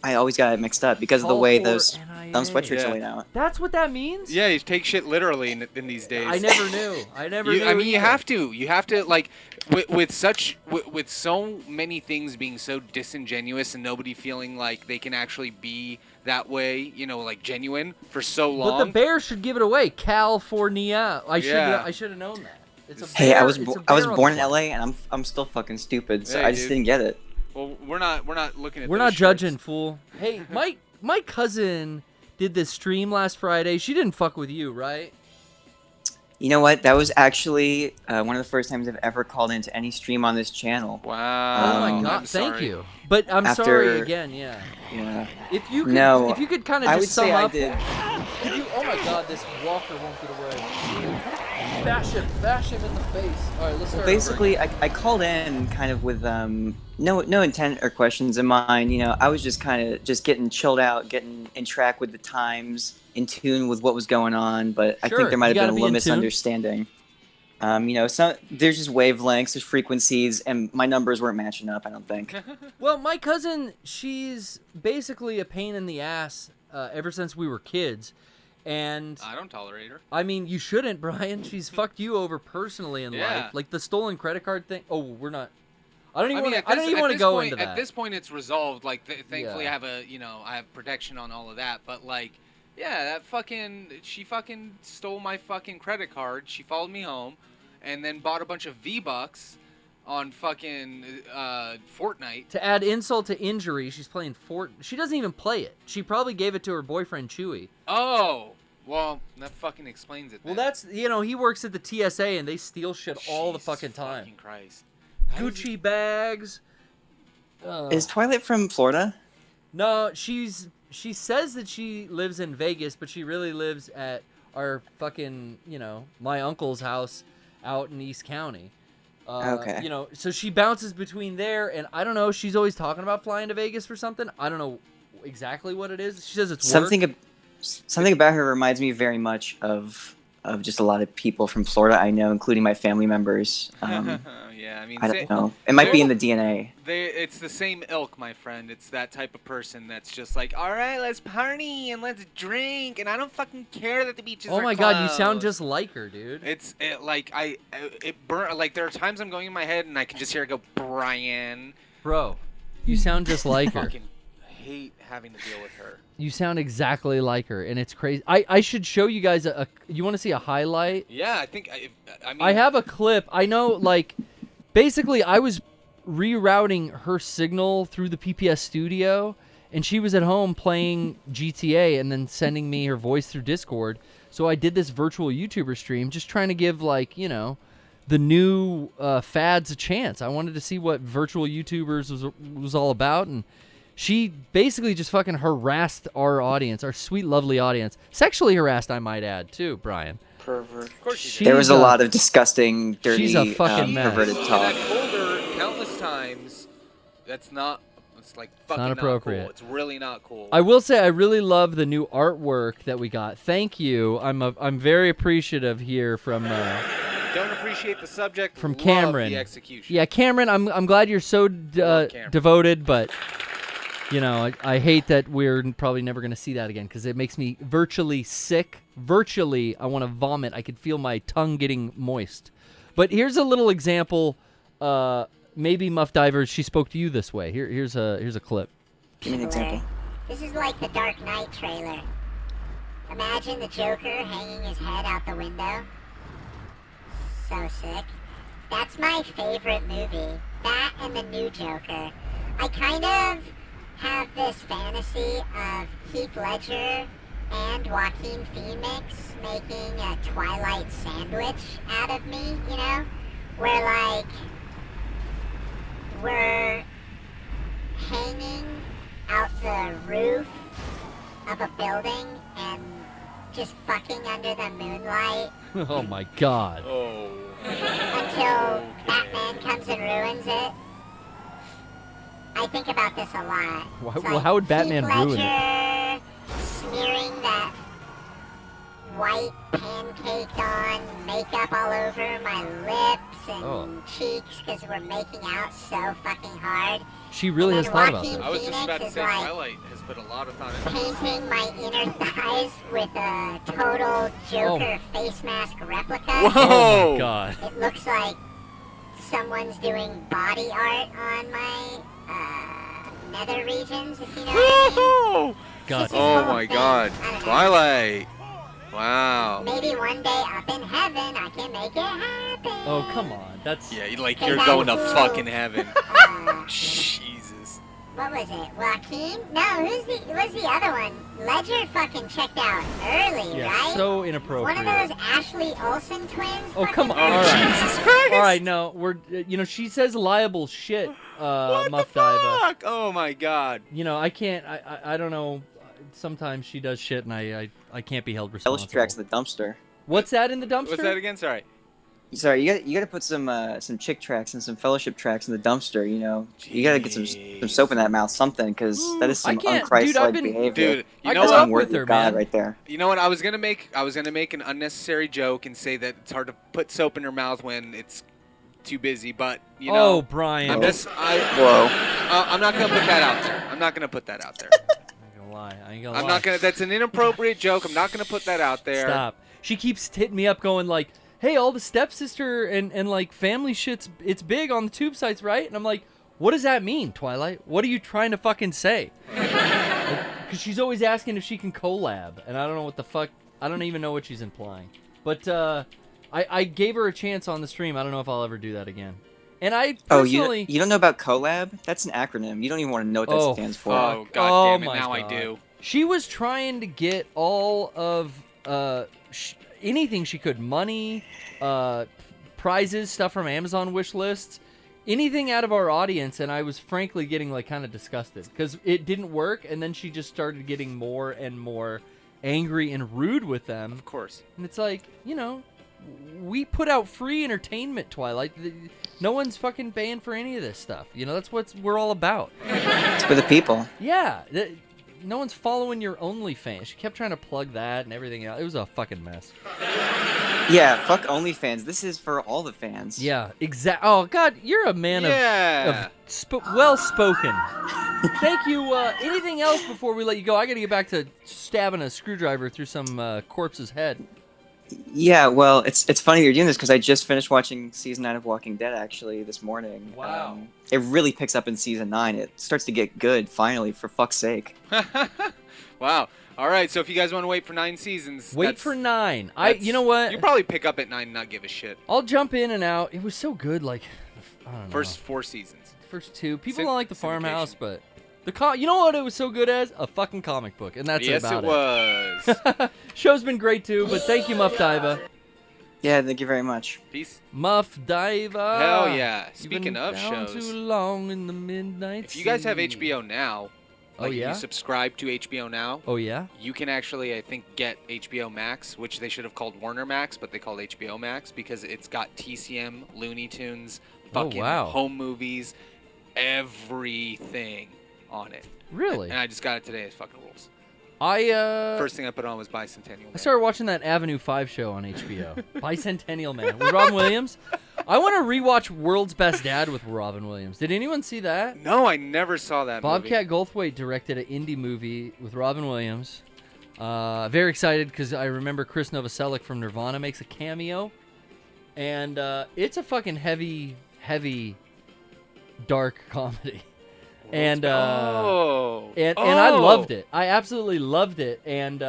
I always got it mixed up because of the Call way for those NIA. sweatshirts Yeah. are laid out. That's what that means? Yeah, you take shit literally in these days. I never knew. I never knew. I mean, you either. have to. You have to, like, with so many things being so disingenuous and nobody feeling like they can actually be that way, you know, like genuine for so long. But the Bears should give it away. California. I Yeah. should have known that. It's a Hey, bear, I was it's a I was bear on born the in flag. LA, and I'm still fucking stupid, so Hey, I just dude. didn't get it. Well, we're not looking at. We're those not shirts. judging, fool. Hey, my cousin did this stream last Friday. She didn't fuck with you, right? You know what? That was actually one of the first times I've ever called into any stream on this channel. Wow. Oh my Um, God! I'm Thank sorry. you. But I'm After- sorry again. Yeah. Yeah. If you could kind of I just would sum say up. I did. Oh my God! This walker won't get away. Bash him in the face. All right, let's start. Basically, I called in kind of with no intent or questions in mind. You know, I was just kind of just getting chilled out, getting in track with the times, in tune with what was going on. But I Sure, think there might you have gotta been a be little in tune. misunderstanding. You know, there's just wavelengths, there's frequencies, and my numbers weren't matching up. I don't think. Well, my cousin, she's basically a pain in the ass ever since we were kids. And I don't tolerate her. I mean, you shouldn't, Brian. She's fucked you over personally in Yeah. life. Like the stolen credit card thing. Oh, we're not. I don't even I mean, want to. I don't even want to go into that. At this point, it's resolved. Like, thankfully, Yeah. I have protection on all of that. But like, yeah, she fucking stole my fucking credit card. She followed me home, and then bought a bunch of V-Bucks on fucking Fortnite. To add insult to injury, she's playing Fort. She doesn't even play it. She probably gave it to her boyfriend Chewy. Oh, well, that fucking explains it. Well, then. that's he works at the TSA and they steal shit all the Jesus fucking time. Fucking Christ. How does Gucci bags. Is Twilight from Florida? No, she says that she lives in Vegas, but she really lives at our fucking, my uncle's house out in East County. Okay. So she bounces between there and I don't know, she's always talking about flying to Vegas for something. I don't know exactly what it is. She says it's work. Something about her reminds me very much of just a lot of people from Florida I know, including my family members. Yeah, I mean, I don't know. It might be in the they're- DNA. It's the same ilk, my friend. It's that type of person that's just like, all right, let's party and let's drink, and I don't fucking care that the beaches Oh are my God, you sound closed." just like her, dude. Like there are times I'm going in my head and I can just hear it go, Brian. Bro, you sound just like her. Fucking hate having to deal with her. You sound exactly like her, and it's crazy. I should show you guys you want to see a highlight? Yeah, I mean, I have a clip. I know, like, basically, I was rerouting her signal through the PPS studio, and she was at home playing GTA and then sending me her voice through Discord. So I did this virtual YouTuber stream, just trying to give, like, the new fads a chance. I wanted to see what virtual YouTubers was all about, and she basically just fucking harassed our audience, our sweet, lovely audience. Sexually harassed, I might add, too, Brian. Pervert. Of course you She- did. There was a she's a- lot of disgusting, dirty, she's a fucking mess. perverted And talk. I've told her countless times that's not. It's like fucking not appropriate. cool. It's really not cool. I will say I really love the new artwork that we got. Thank you. I'm very appreciative here from Don't appreciate the subject. from love Cameron. The execution. Yeah, Cameron. I'm glad you're so Love Cameron. devoted, but I hate that we're probably never gonna see that again because it makes me virtually sick. Virtually, I want to vomit. I could feel my tongue getting moist. But here's a little example. Maybe Muff Divers, she spoke to you this way. Here's a clip. Give me an example. This is like the Dark Knight trailer. Imagine the Joker hanging his head out the window. So sick. That's my favorite movie. That and the new Joker. I kind of have this fantasy of Heath Ledger and Joaquin Phoenix making a Twilight sandwich out of me, Where, like, we're hanging out the roof of a building and just fucking under the moonlight Oh my God. Oh. until Batman comes and ruins it. I think about this a lot. Why- It's well, like how would Batman Heath ruin it? Ledger smearing that white paint caked on, makeup all over my lips and cheeks because we're making out so fucking hard. She really has thought about this. I was just about to Phoenix say is like Twilight has put a lot of thought into this. painting my inner thighs with a total Joker face mask replica. Oh my god. It looks like someone's doing body art on my nether regions, if you know what I mean. God. Oh my god. Twilight. Wow. Maybe one day up in heaven I can make it happen. Oh, come on. That's... Yeah, like you're going to fucking heaven. Jesus. What was it? Joaquin? No, who was the other one? Ledger fucking checked out early, Yeah, right? so One inappropriate. of those Ashley Olsen twins? Oh, come on. Oh, All right. Jesus Christ. All right, no, we're... You know, she says liable shit, What Muff the Diva. fuck? Oh my god. You know, I can't... I don't know. Sometimes she does shit, and I can't be held responsible. Fellowship tracks in the dumpster. What's that in the dumpster? What's that again? Sorry. Sorry, you gotta put some chick tracks and some fellowship tracks in the dumpster. You know, you gotta get some soap in that mouth, something, because that is some can't- dude, unChrist-like I've been- behavior. Dude, you I know grew what? up with Unworthy her, of God, man. right there. You know what? I was gonna make an unnecessary joke and say that it's hard to put soap in her mouth when it's too busy, but you know. Oh, Brian. I'm just Whoa. I'm not gonna put that out there. I'm not gonna put that out there. I ain't gonna lie. I'm not gonna. That's an inappropriate joke. I'm not gonna put that out there. Stop. She keeps hitting me up going like, hey, all the stepsister and like family shit's, it's big on the tube sites, right? And I'm like, what does that mean, Twilight? What are you trying to fucking say? Because she's always asking if she can collab, and I don't know what the fuck, I don't even know what she's implying. But I gave her a chance on the stream. I don't know if I'll ever do that again. And I personally... Oh, you don't know about collab? That's an acronym. You don't even want to know what that stands for. Oh, god damn it, my now I God. do. She was trying to get all of anything she could, money, prizes, stuff from Amazon wish lists, anything out of our audience, and I was frankly getting like kind of disgusted because it didn't work, and then she just started getting more and more angry and rude with them. Of course. And it's like, you know, we put out free entertainment, Twilight. No one's fucking paying for any of this stuff. You know, that's what we're all about. It's for the people. Yeah. No one's following your OnlyFans. She kept trying to plug that and everything else. It was a fucking mess. Yeah, fuck OnlyFans. This is for all the fans. Yeah, exactly. Oh, God, you're a man of well-spoken. Thank you. Anything else before we let you go? I got to get back to stabbing a screwdriver through some corpse's head. Yeah, well, it's funny you're doing this because I just finished watching season 9 of Walking Dead actually this morning. Wow. It really picks up in season 9. It starts to get good finally, for fuck's sake. Wow. All right. So if you guys want to wait for 9 seasons, Wait for 9. You know You what? probably pick up at 9 and not give a shit. I'll jump in and out. It was so good. Like, I don't know. First 4 seasons. First 2. People Syn- don't like the syndication. Farmhouse, but you know what it was so good as? A fucking comic book, and that's Yes, about it was. Show's been great too, but thank you, Muff Diva. Yeah, thank you very much. Peace. Muff Diva. Hell yeah. You've Speaking been of down shows, too long in the midnight if you guys have sea. HBO Now, Oh, if yeah? you subscribe to HBO Now, Oh yeah. you can actually, I think, get HBO Max, which they should have called Warner Max, but they called HBO Max because it's got TCM, Looney Tunes, fucking wow. home movies, everything on it. Really? And I just got it today. It's fucking rules. First thing I put on was Bicentennial Man. I started watching that Avenue 5 show on HBO. Bicentennial Man with Robin Williams. I want to rewatch World's Best Dad with Robin Williams. Did anyone see that? No, I never saw that Bobcat Goldthwait directed an indie movie with Robin Williams. Very excited because I remember Chris Novoselic from Nirvana makes a cameo. And it's a fucking heavy, dark comedy. And I loved it. I absolutely loved it. And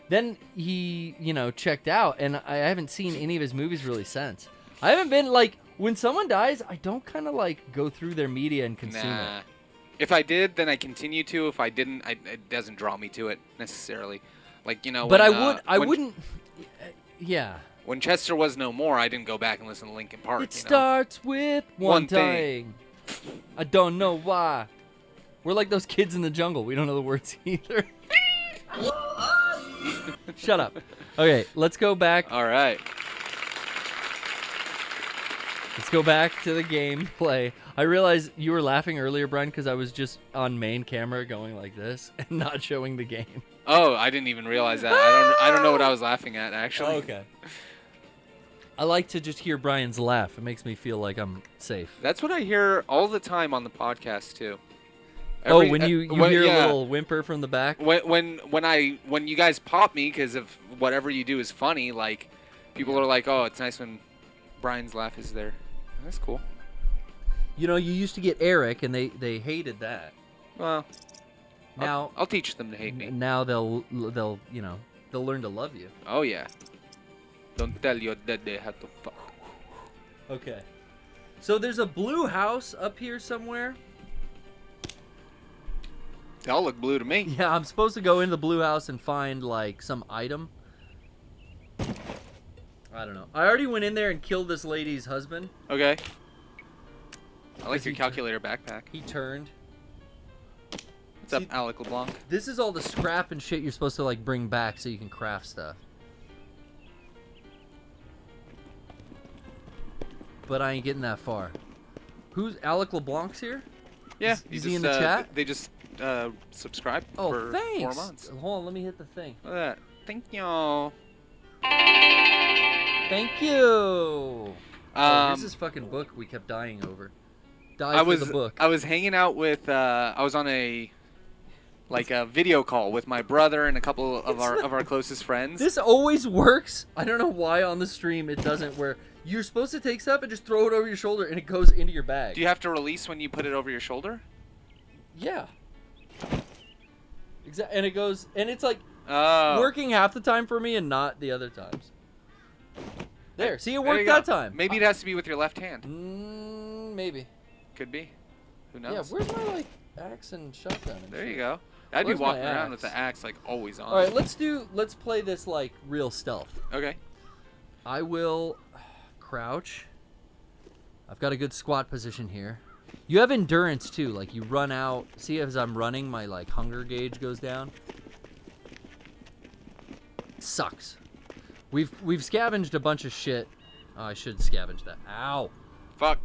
then he, checked out, and I haven't seen any of his movies really since. I haven't been like, when someone dies, I don't kind of like go through their media and consume it. If I did, then I continue to. If I didn't, it doesn't draw me to it necessarily. Like, But when, I wouldn't. Yeah. When Chester was no more, I didn't go back and listen to Linkin Park. It starts with one thing. I don't know why. We're like those kids in the jungle. We don't know the words either. Shut up. Okay, let's go back. All right. Let's go back to the gameplay. I realized you were laughing earlier, Brian, because I was just on main camera going like this and not showing the game. Oh, I didn't even realize that. I don't know what I was laughing at, actually. Okay. I like to just hear Brian's laugh. It makes me feel like I'm safe. That's what I hear all the time on the podcast too. When you hear a little whimper from the back. When you guys pop me because of whatever you do is funny, like people are like, oh, it's nice when Brian's laugh is there. That's cool. You know, you used to get Eric, and they hated that. Well, now I'll teach them to hate me. Now they'll learn to love you. Oh yeah. Don't tell your dad they have to fuck. Okay. So there's a blue house up here somewhere. They all look blue to me. Yeah, I'm supposed to go into the blue house and find like some item. I don't know. I already went in there and killed this lady's husband. Okay. I like your calculator backpack. He turned. What's up, Alec LeBlanc? This is all the scrap and shit you're supposed to like bring back so you can craft stuff. But I ain't getting that far. Who's Alec LeBlanc's here? Yeah. Is he in the chat? They just subscribed for thanks. 4 months. Hold on, let me hit the thing. Look at that. Thank you. Thank you. Here's this fucking book we kept dying over. For the book. I was hanging out with. I was on a video call with my brother and a couple of our closest friends. This always works. I don't know why on the stream it doesn't. Where you're supposed to take stuff and just throw it over your shoulder and it goes into your bag. Do you have to release when you put it over your shoulder? Yeah. Exactly. And it goes, and it's like working half the time for me and not the other times. There. See, it worked that time. Maybe it has to be with your left hand. Maybe. Could be. Who knows? Yeah. Where's my like axe and shotgun? And there shit? you go. I'd Where's be walking my around axe? with the axe like always on. All right, let's play this like real stealth. Okay. I will crouch. I've got a good squat position here. You have endurance too, like you run out. See, as I'm running, my like hunger gauge goes down. Sucks. We've scavenged a bunch of shit. Oh, I should scavenge that. Ow. Fuck.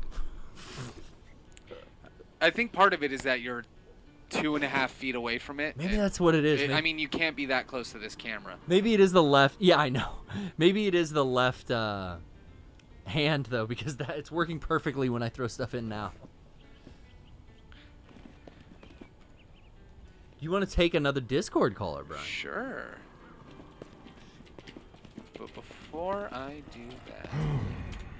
I think part of it is that you're 2.5 feet away from it. Maybe that's what it is. I mean, you can't be that close to this camera. Maybe it is the left. Yeah, I know. Maybe it is the left hand though, because it's working perfectly when I throw stuff in now. You want to take another Discord caller, Brian? Sure. But before I do that,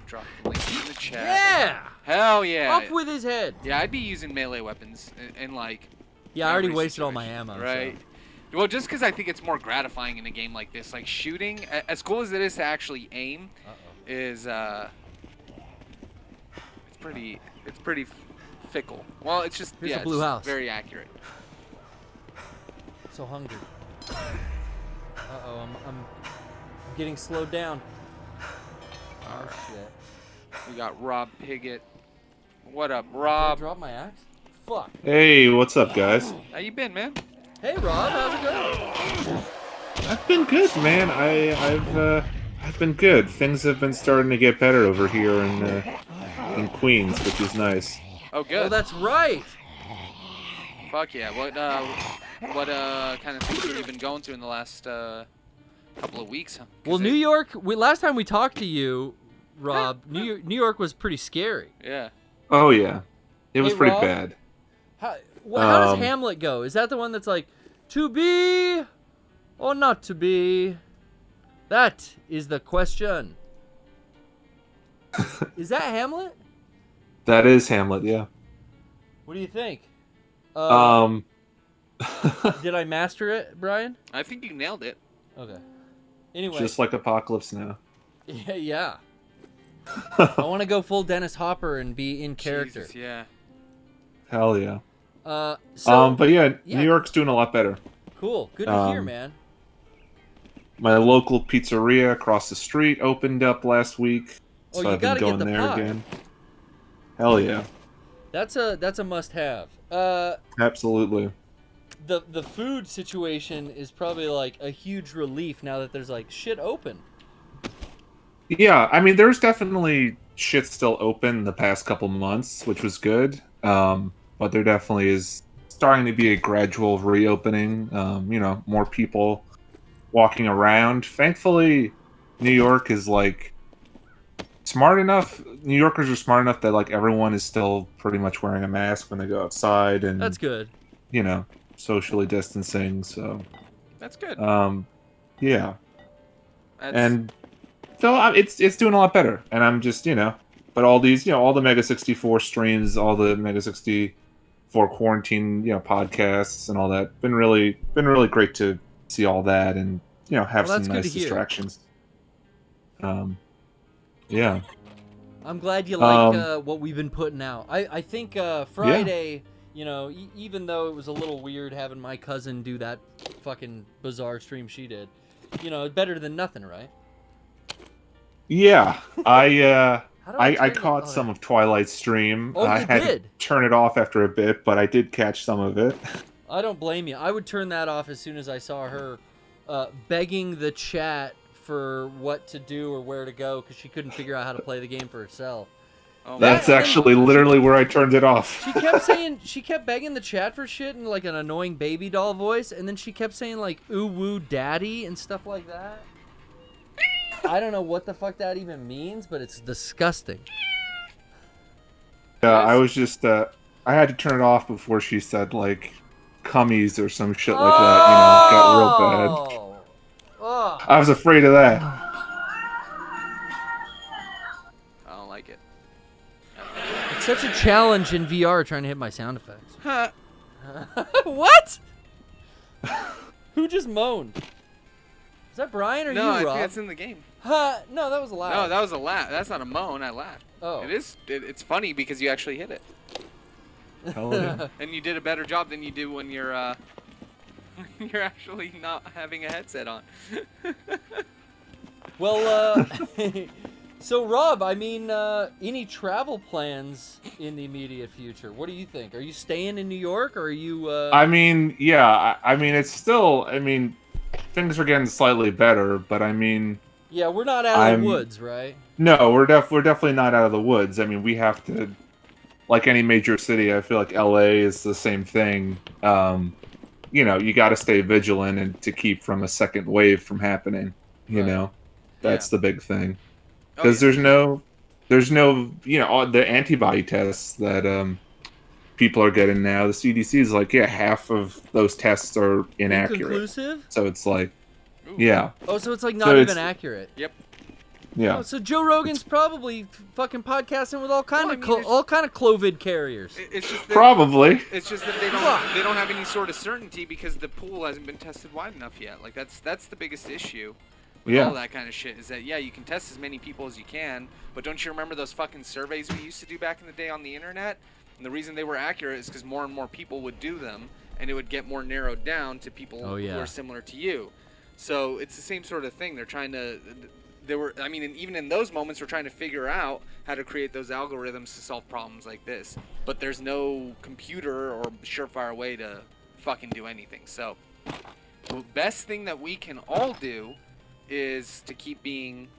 drop the link in the chat. Yeah! Hell yeah! Off with his head! Yeah, I'd be using melee weapons and like... Yeah, I already wasted all my ammo. Right. So. Well, just because I think it's more gratifying in a game like this. Like, shooting, as cool as it is to actually aim, is, it's pretty fickle. Well, it's just, Here's the blue house. Very accurate. So hungry. Uh-oh, I'm getting slowed down. Oh, shit. We got Rob Piggott. What up, Did I Rob? drop my axe? Fuck. Hey, what's up, guys? How you been, man? Hey, Rob, how's it going? I've been good, man. I've been good. Things have been starting to get better over here in Queens, which is nice. Oh, good. Oh, that's right. Fuck yeah. What kind of things have you been going through in the last couple of weeks? Well, New York. Last time we talked to you, Rob, New York was pretty scary. Yeah. Oh yeah, it was pretty Rob, bad. How does Hamlet go? Is that the one that's like, to be or not to be? That is the question. Is that Hamlet? That is Hamlet, yeah. What do you think? Did I master it, Brian? I think you nailed it. Okay. Anyway. Just like Apocalypse Now. Yeah. I want to go full Dennis Hopper and be in character. Jesus, yeah. Hell yeah. But yeah, New York's doing a lot better. Cool. Good to hear, man. My local pizzeria across the street opened up last week, so you I've been gotta going get the there pie. again. Hell yeah. That's a must-have. Absolutely. The food situation is probably like a huge relief now that there's like shit open. Yeah, I mean, there's definitely shit still open the past couple months, which was good. But there definitely is starting to be a gradual reopening. More people walking around. Thankfully, New York is like smart enough. New Yorkers are smart enough that like everyone is still pretty much wearing a mask when they go outside, and That's good. You know, socially distancing. So that's good. Yeah. And so it's doing a lot better, and I'm just but all these all the Mega 64 streams, all the Mega 64 quarantine podcasts and all that been really great to see all that and have some nice distractions. Yeah. I'm glad you like what we've been putting out. I think Friday, even though it was a little weird having my cousin do that fucking bizarre stream she did, better than nothing, right? Yeah, I caught some of Twilight's stream. Oh, I had to turn it off after a bit, but I did catch some of it. I don't blame you. I would turn that off as soon as I saw her begging the chat for what to do or where to go because she couldn't figure out how to play the game for herself. That's actually literally where I turned it off. She kept begging the chat for shit in like an annoying baby doll voice, and then she kept saying like "ooh woo daddy" and stuff like that. I don't know what the fuck that even means, but it's disgusting. Yeah, I was just I had to turn it off before she said like cummies or some shit like that. Got real bad. I was afraid of that. I don't like it. It's such a challenge in VR trying to hit my sound effects. What? Who just moaned? Is that Brian or you, Rob? No, I think it's in the game. No, that was a laugh. No, that was a laugh. That's not a moan. I laughed. Oh. It's funny because you actually hit it. Hell yeah. And you did a better job than you do when you're actually not having a headset on. Well, so Rob, I mean, any travel plans in the immediate future? What do you think? Are you staying in New York, or are you? I mean, yeah. I mean, it's still. I mean, things are getting slightly better, but I mean. Yeah, we're not out of the woods, right? No, we're definitely not out of the woods. I mean, we have to. Like any major city, I feel like LA is the same thing. You got to stay vigilant and to keep from a second wave from happening. That's the big thing. Because there's no, the antibody tests that people are getting now. The CDC is like, half of those tests are inaccurate. Inconclusive? So it's like, yeah. Oh, so it's like not even accurate. Yep. Yeah. Oh, so Joe Rogan's probably fucking podcasting with all kind of COVID carriers. It's just that, probably. It's just that they don't have any sort of certainty because the pool hasn't been tested wide enough yet. Like that's the biggest issue with all that kind of shit is that you can test as many people as you can, but don't you remember those fucking surveys we used to do back in the day on the internet? And the reason they were accurate is because more and more people would do them, and it would get more narrowed down to people who are similar to you. So it's the same sort of thing. They're trying to. And even in those moments, we're trying to figure out how to create those algorithms to solve problems like this. But there's no computer or surefire way to fucking do anything. So the best thing that we can all do is to keep being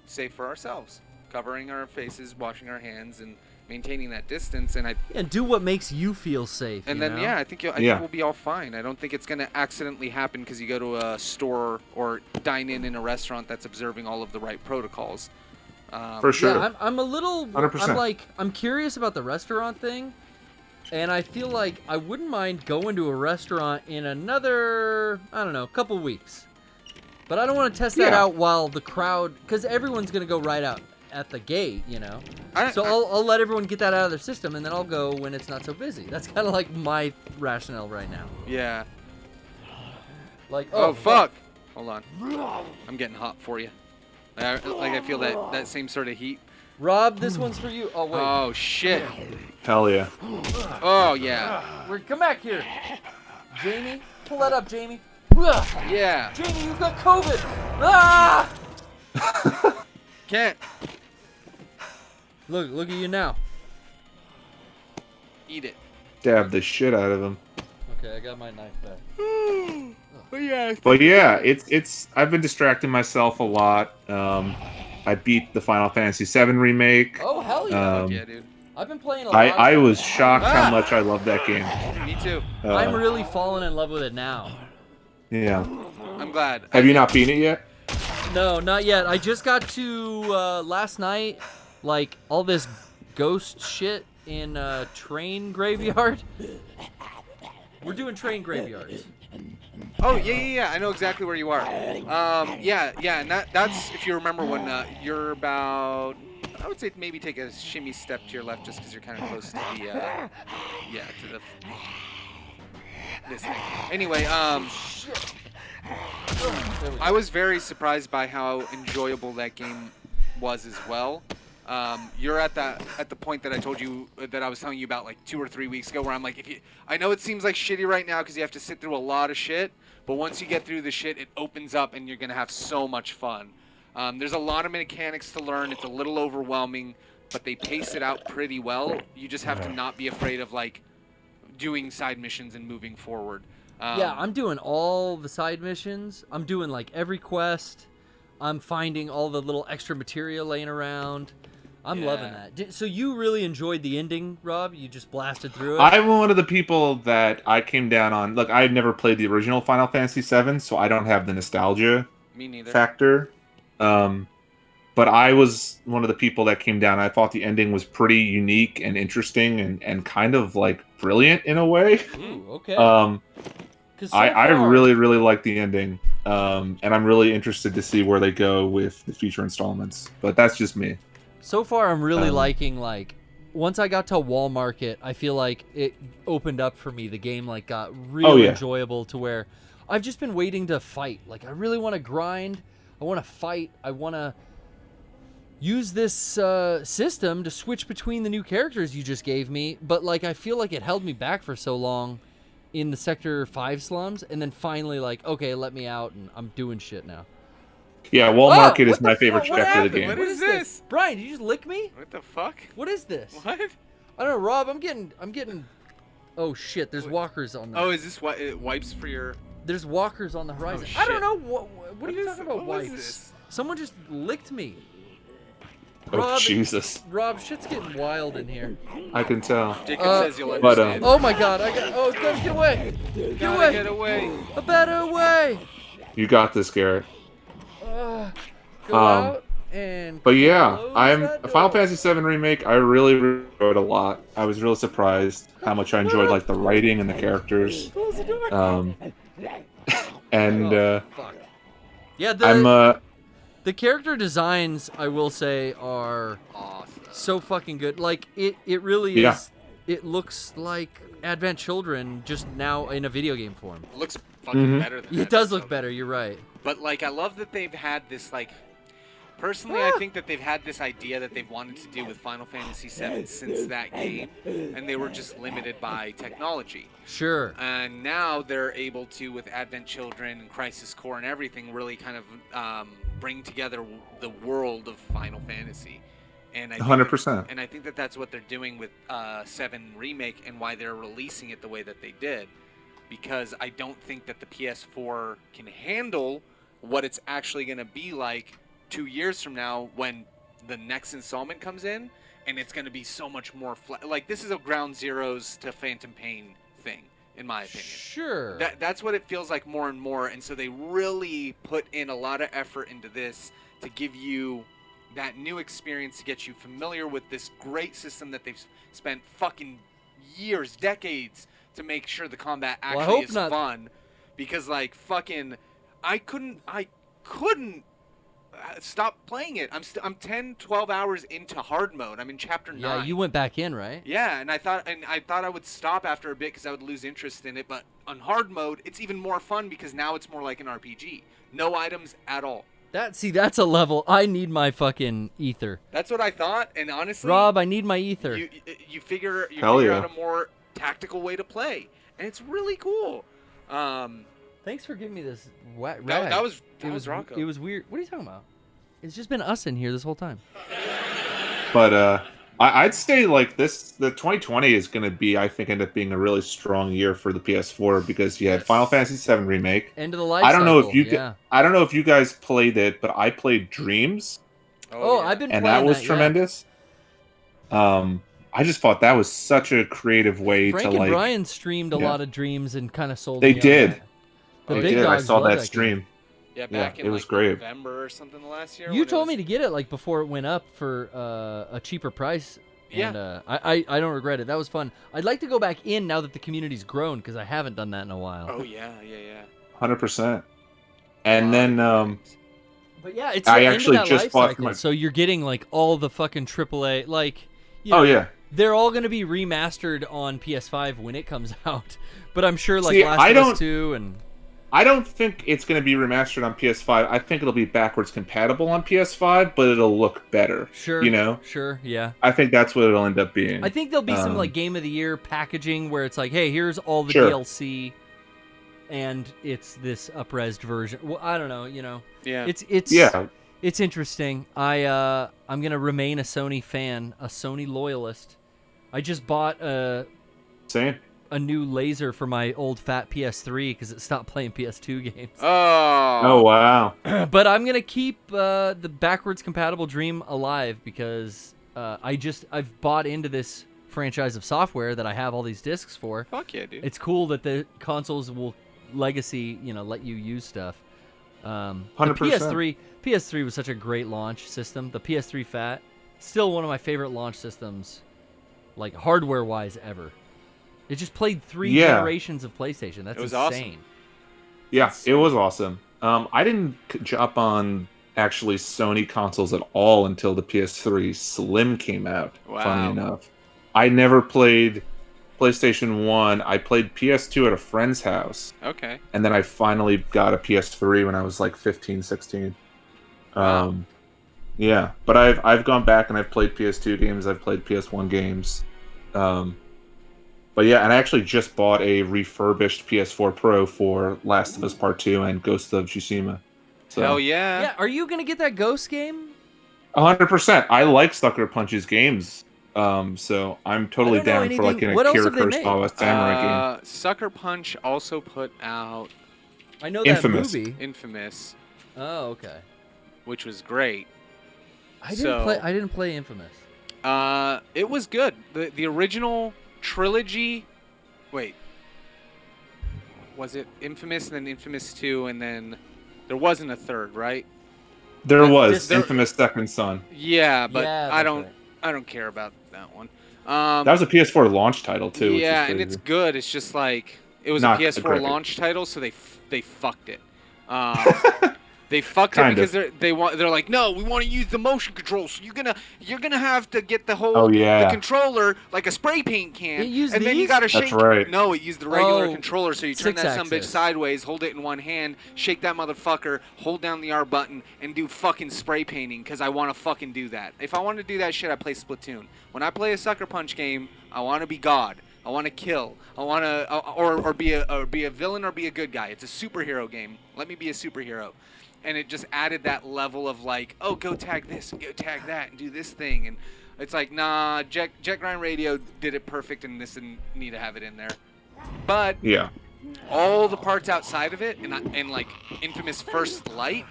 safe for ourselves, covering our faces, washing our hands, and maintaining that distance. And do what makes you feel safe. And then, I think we'll be all fine. I don't think it's going to accidentally happen because you go to a store or dine in a restaurant that's observing all of the right protocols. For sure. Yeah, I'm a little. 100%. I'm curious about the restaurant thing, and I feel like I wouldn't mind going to a restaurant in another, couple weeks. But I don't want to test that out while the crowd, because everyone's going to go right out at the gate, So I'll let everyone get that out of their system, and then I'll go when it's not so busy. That's kind of like my rationale right now. Yeah. Like, oh fuck. Hold on. I'm getting hot for you. I feel that same sort of heat. Rob, this one's for you. Oh, wait. Oh, shit. Hell yeah. Oh, yeah. Come back here. Jamie, pull that up, Jamie. Yeah. Jamie, you've got COVID. Ah! Can't. Look at you now. Eat it. Dab the shit out of him. Okay, I got my knife back. But yeah, it's I've been distracting myself a lot. I beat the Final Fantasy VII remake. Oh hell yeah! Yeah, dude. I've been playing a lot. I was shocked how much I love that game. Me too. I'm really falling in love with it now. Yeah. I'm glad. Have you not beaten it yet? No, not yet. I just got to last night, like all this ghost shit in train graveyard. We're doing train graveyards. Oh yeah. I know exactly where you are. Yeah, and that's if you remember when you're about. I would say maybe take a shimmy step to your left just because you're kind of close to the. To the. This thing. Anyway, I was very surprised by how enjoyable that game was as well. You're at the point that I told you that I was telling you about like 2 or 3 weeks ago, where I'm like, I know it seems like shitty right now because you have to sit through a lot of shit, but once you get through the shit, it opens up and you're gonna have so much fun. There's a lot of mechanics to learn. It's a little overwhelming, but they pace it out pretty well. You just have to not be afraid of like doing side missions and moving forward. Yeah, I'm doing all the side missions. I'm doing like every quest. I'm finding all the little extra material laying around. I'm loving that. So you really enjoyed the ending, Rob? You just blasted through it? I'm one of the people that I came down on. Look, I had never played the original Final Fantasy VII, so I don't have the nostalgia factor. But I was one of the people that came down. I thought the ending was pretty unique and interesting and kind of like brilliant in a way. Ooh, okay. I really, really like the ending. And I'm really interested to see where they go with the future installments. But that's just me. So far, I'm really liking, like, once I got to Wall Market, I feel like it opened up for me. The game, like, got really enjoyable to where I've just been waiting to fight. Like, I really want to grind. I want to fight. I want to use this system to switch between the new characters you just gave me. But, like, I feel like it held me back for so long in the Sector 5 slums. And then finally, like, okay, let me out, and I'm doing shit now. Yeah, Wall Market is my favorite chapter of the game. What is this? Brian, did you just lick me? What the fuck? What is this? What? I don't know, Rob. I'm getting. Oh shit! There's walkers on. Oh, is this what it wipes for your? There's walkers on the horizon. Oh, I don't know what are you talking about? What Wipes. was this? Someone just licked me. Oh, Rob, Jesus. Rob, shit's getting wild in here. I can tell. Jacob says you'll understand. Oh my God! Get away! Get away! A better way! You got this, Garrett. Go out and. But yeah, close Final Fantasy VII Remake. I really enjoyed a lot. I was really surprised how much I enjoyed like the writing and the characters. Close the door. Fuck. Yeah, the character designs, I will say, are awesome. So fucking good. Like it really is. It looks like Advent Children just now in a video game form. It looks fucking better than it does look better. You're right. But like, I love that they've had this like. Personally, I think that they've had this idea that they've wanted to do with Final Fantasy VII since that game, and they were just limited by technology. Sure. And now they're able to, with Advent Children and Crisis Core and everything, really kind of bring together the world of Final Fantasy. And 100%. And I think that that's what they're doing with 7 Remake and why they're releasing it the way that they did. Because I don't think that the PS4 can handle what it's actually going to be like 2 years from now when the next installment comes in, and it's going to be so much more like this is a ground zeros to Phantom Pain thing, in my opinion. Sure. That's what it feels like more and more, and so they really put in a lot of effort into this to give you that new experience, to get you familiar with this great system that they've spent fucking years, decades to make sure the combat actually is fun. Because like fucking, I couldn't stop playing it. I'm 10, 12 hours into hard mode. I'm in chapter 9. Yeah, you went back in, right? Yeah, and I thought I would stop after a bit because I would lose interest in it. But on hard mode, it's even more fun because now it's more like an RPG. No items at all. That's a level. I need my fucking ether. That's what I thought, and honestly, Rob, I need my ether. You figure yeah. out a more tactical way to play, and it's really cool. Thanks for giving me this rag. That was Rocco. It was weird. What are you talking about? It's just been us in here this whole time. But I'd say like the 2020 is going to be, I think, end up being a really strong year for the PS4 because you had Final Fantasy VII Remake. End of the life I don't know cycle, if you I don't know if you guys played it, but I played Dreams. Oh, yeah. I've been playing that. And that was yeah. tremendous. I just thought that was such a creative way Frank to and Bryan streamed a lot of Dreams and kind of sold They me did. on that. They did. I saw that stream. Yeah, back in it was like great. November or something last year. You told me to get it like before it went up for a cheaper price. Yeah. And I don't regret it. That was fun. I'd like to go back in now that the community's grown because I haven't done that in a while. Oh yeah. 100%. And then But yeah, it's the I end actually of that just life bought cycle, my. so you're getting like all the fucking AAA like. You know, Oh yeah. They're all going to be remastered on PS5 when it comes out, but I'm sure like See, Last of Us 2 and. I don't think it's going to be remastered on PS5. I think it'll be backwards compatible on PS5, but it'll look better. Sure. You know? Sure, yeah. I think that's what it'll end up being. I think there'll be some like Game of the Year packaging where it's like, hey, here's all the Sure. DLC, and it's this up-resed version. Well, I don't know, you know. Yeah. It's interesting. I'm gonna remain a Sony fan, a Sony loyalist. I just bought Same. a new laser for my old fat PS3 because it stopped playing PS2 games. Oh wow. But I'm gonna keep the backwards compatible dream alive because I've bought into this franchise of software that I have all these discs for. Fuck yeah, dude. It's cool that the consoles will legacy, let you use stuff. 100%. PS3 was such a great launch system. The PS3 Fat, still one of my favorite launch systems, like hardware-wise ever. It just played 3 generations of PlayStation. That's was insane. awesome. Yeah, it was awesome. I didn't jump on actually Sony consoles at all until the PS3 Slim came out. Wow. Funny enough, I never played PlayStation 1. I played PS2 at a friend's house. Okay. And then I finally got a PS3 when I was like 15, 16. Wow. Yeah, but I've gone back and I've played PS2 games. I've played PS1 games. But yeah, and I actually just bought a refurbished PS4 Pro for Last of Us Part 2 and Ghost of Tsushima. So, Hell yeah. Yeah, are you gonna get that Ghost game? 100%. I like Sucker Punch's games. So I'm totally I don't know down for like anything- an what else Akira have they made? Kurosawa samurai game. Sucker Punch also put out I know Infamous. that movie. Infamous, Oh, okay. which was great. I didn't play Infamous. It was good. The original trilogy. Wait, was it Infamous and then Infamous 2 and then there wasn't a third, right? There was this- Infamous Second Son. Yeah, but Yeah, I that's don't. right. I don't care about that one. That was a PS4 launch title too. Yeah, which is and it's crazy. good. It's just like it was Not a PS4 great. launch title, so they fucked it. They fucked it Kind because of. they're like, no, we want to use the motion control, so you're gonna have to get the whole Oh, yeah. the controller like a spray paint can, It used and then you these? gotta That's shake. right. No, it used the regular Oh, controller, so you turn that sumbitch six-axis. sideways, hold it in one hand, shake that motherfucker, hold down the R button, and do fucking spray painting. Because I want to fucking do that. If I want to do that shit, I play Splatoon. When I play a Sucker Punch game, I want to be God. I want to kill. I want to, or be a villain or be a good guy. It's a superhero game. Let me be a superhero. And it just added that level of like, oh, go tag this and go tag that and do this thing. And it's like, nah, Jet Grind Radio did it perfect, and this didn't need to have it in there. But Yeah. all the parts outside of it, and like Infamous First Light,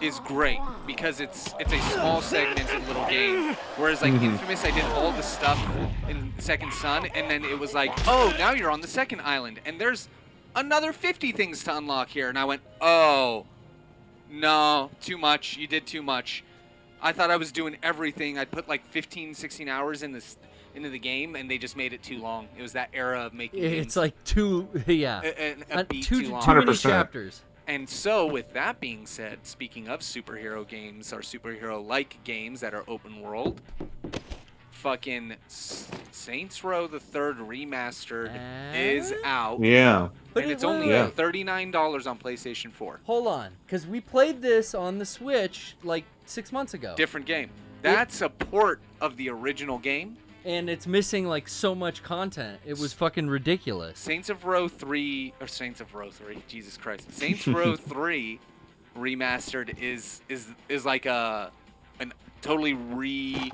is great because it's a small segmented little game. Whereas like Infamous, I did all the stuff in Second Son, and then it was like, oh, now you're on the second island, and there's another 50 things to unlock here. And I went, oh, no, too much. You did too much. I thought I was doing everything. I'd put like 15, 16 hours into the game, and they just made it too long. It was that era of making games. It's like too, yeah. A beat too too long. many 100%. chapters. And so, with that being said, speaking of superhero games or superhero-like games that are open world, fucking Saints Row the Third Remastered is out, Yeah. and it's only Yeah. $39 on PlayStation 4. Hold on, because we played this on the Switch like 6 months ago. Different game. That's a port of the original game. And it's missing like so much content. It was fucking ridiculous. Saints Row 3, Jesus Christ. Saints Row 3 Remastered is like an totally redone,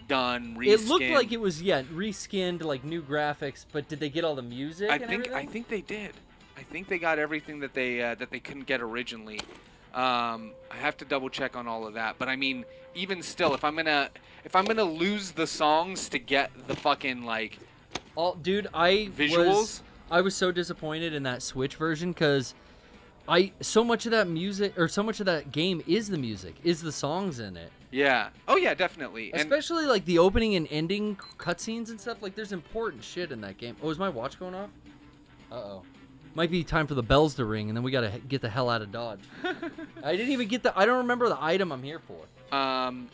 reskinned. It looked like it was reskinned, like new graphics. But did they get all the music? I and think everything? they did. I think they got everything that they couldn't get originally. I have to double check on all of that, but I mean, even still, if I'm gonna lose the songs to get the fucking like, Dude, I visuals. was so disappointed in that Switch version because So much of that music, or so much of that game is the music, is the songs in it. Yeah. Oh yeah, definitely. And Especially like the opening and ending cutscenes and stuff. Like there's important shit in that game. Oh, is my watch going off? Uh-oh. Might be time for the bells to ring, and then we gotta get the hell out of Dodge. I didn't even get I don't remember the item I'm here for.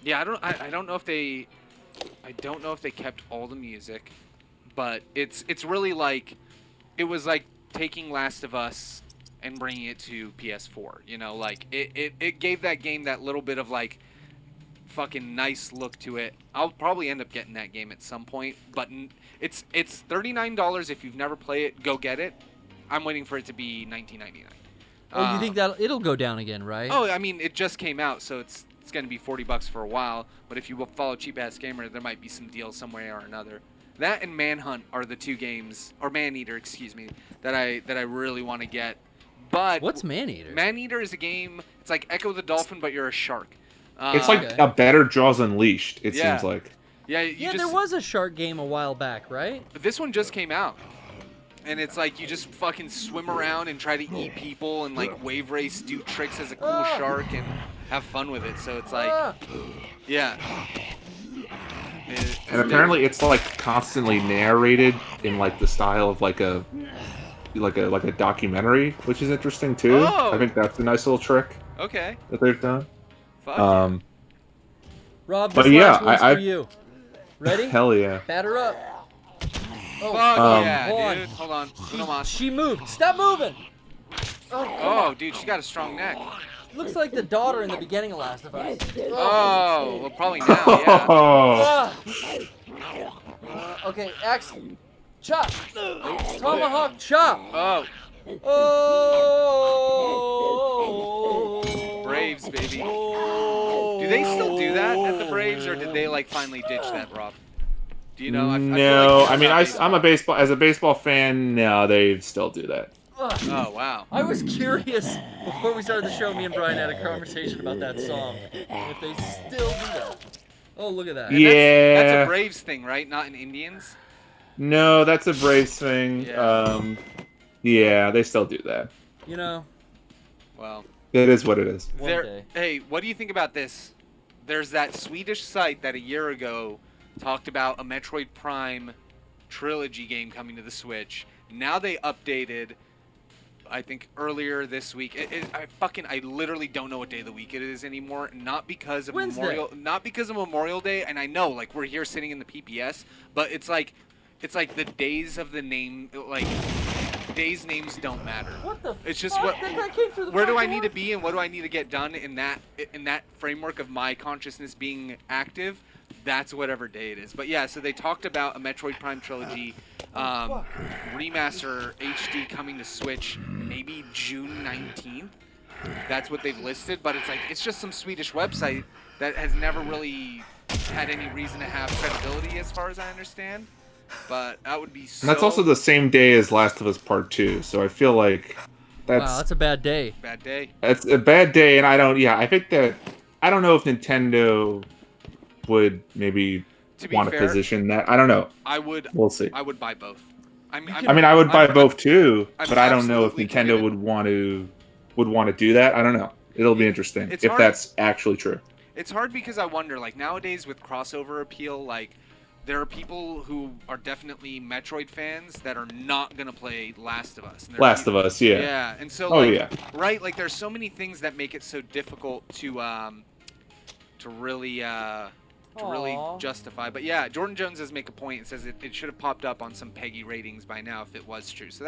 yeah, I don't know if they kept all the music, but it's really like, it was like taking Last of Us and bringing it to PS4. You know, like it gave that game that little bit of like fucking nice look to it. I'll probably end up getting that game at some point, but it's $39 if you've never played it. Go get it. I'm waiting for it to be $19.99. Oh, you think that it'll go down again, right? Oh, I mean, it just came out, so it's going to be $40 for a while. But if you follow Cheap Ass Gamer, there might be some deal somewhere or another. That and Manhunt are the two games, or Maneater, excuse me, that I really want to get. But what's Maneater? Maneater is a game. It's like Echo the Dolphin, but you're a shark. It's like a better Jaws Unleashed. It seems like. Yeah, there was a shark game a while back, right? But this one just came out. And it's like you just fucking swim around and try to eat people and like wave race, do tricks as a cool shark and have fun with it. So it's like, yeah. And apparently it's like constantly narrated in like the style of like a documentary, which is interesting too. Oh. I think that's a nice little trick. Okay. That they've done. Fuck yeah. Rob, but this yeah, last one's for you. Ready? Hell yeah. Batter up. Oh, fuck yeah, dude. Hold on. She moved. Stop moving. Oh, dude, she got a strong neck. Looks like the daughter in the beginning of Last of Us. Oh, well, probably now, yeah. Okay, axe. Chop. Tomahawk chop. Oh. Oh. Braves, baby. Do they still do that at the Braves, or did they like finally ditch that, Rob? Do you know? No, I mean, I'm a baseball fan. No, they still do that. Oh wow! I was curious before we started the show. Me and Brian had a conversation about that song. If they still do that. Oh, look at that. Yeah. That's a Braves thing, right? Not an Indians. No, that's a Braves thing. Yeah. Yeah, they still do that. You know. Well. It is what it is. One day. Hey, what do you think about this? There's that Swedish site that a year ago talked about a Metroid Prime trilogy game coming to the Switch. Now they updated, I think earlier this week. I literally don't know what day of the week it is anymore. Not because of Memorial Day, and I know like we're here sitting in the PPS, but it's like the days of the name, like days names don't matter. What the? It's just fuck? That guy came through the where do front I need door? to be and what do I need to get done in that framework of my consciousness being active. That's whatever day it is. But yeah, so they talked about a Metroid Prime trilogy remaster HD coming to Switch maybe June 19th. That's what they've listed, but it's just some Swedish website that has never really had any reason to have credibility as far as I understand. But that would be so... And that's also the same day as Last of Us Part 2, so I feel like that's a bad day. Bad day. That's a bad day, and I don't know if Nintendo would maybe want to position that. I don't know. We'll see. I would buy both. I mean, I would buy both too, but I don't know if Nintendo would want to do that. I don't know. It'll be interesting if that's actually true. It's hard because I wonder, like nowadays with crossover appeal, like there are people who are definitely Metroid fans that are not gonna play Last of Us. Last of Us, yeah. Yeah, and so right, like there's so many things that make it so difficult to really justify. But yeah, Jordan Jones does make a point and says it should have popped up on some Peggy ratings by now if it was true. So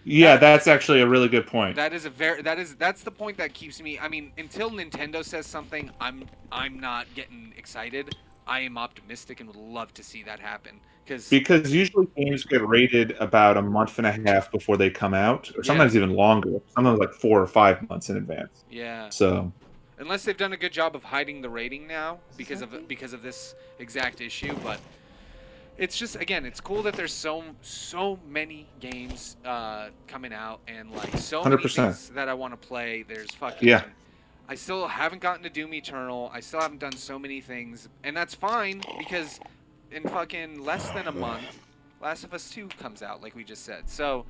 that's actually a really good point. That's the point that keeps me. I mean, until Nintendo says something, I'm not getting excited. I am optimistic and would love to see that happen because usually games get rated about a month and a half before they come out, or sometimes even longer. Sometimes like 4 or 5 months in advance. Yeah. So. Unless they've done a good job of hiding the rating now because of this exact issue, but it's just again, it's cool that there's so many games coming out and like so 100%. many things that I want to play. There's fucking I still haven't gotten to Doom Eternal. I still haven't done so many things, and that's fine because in fucking less than a month, Last of Us 2 comes out, like we just said. So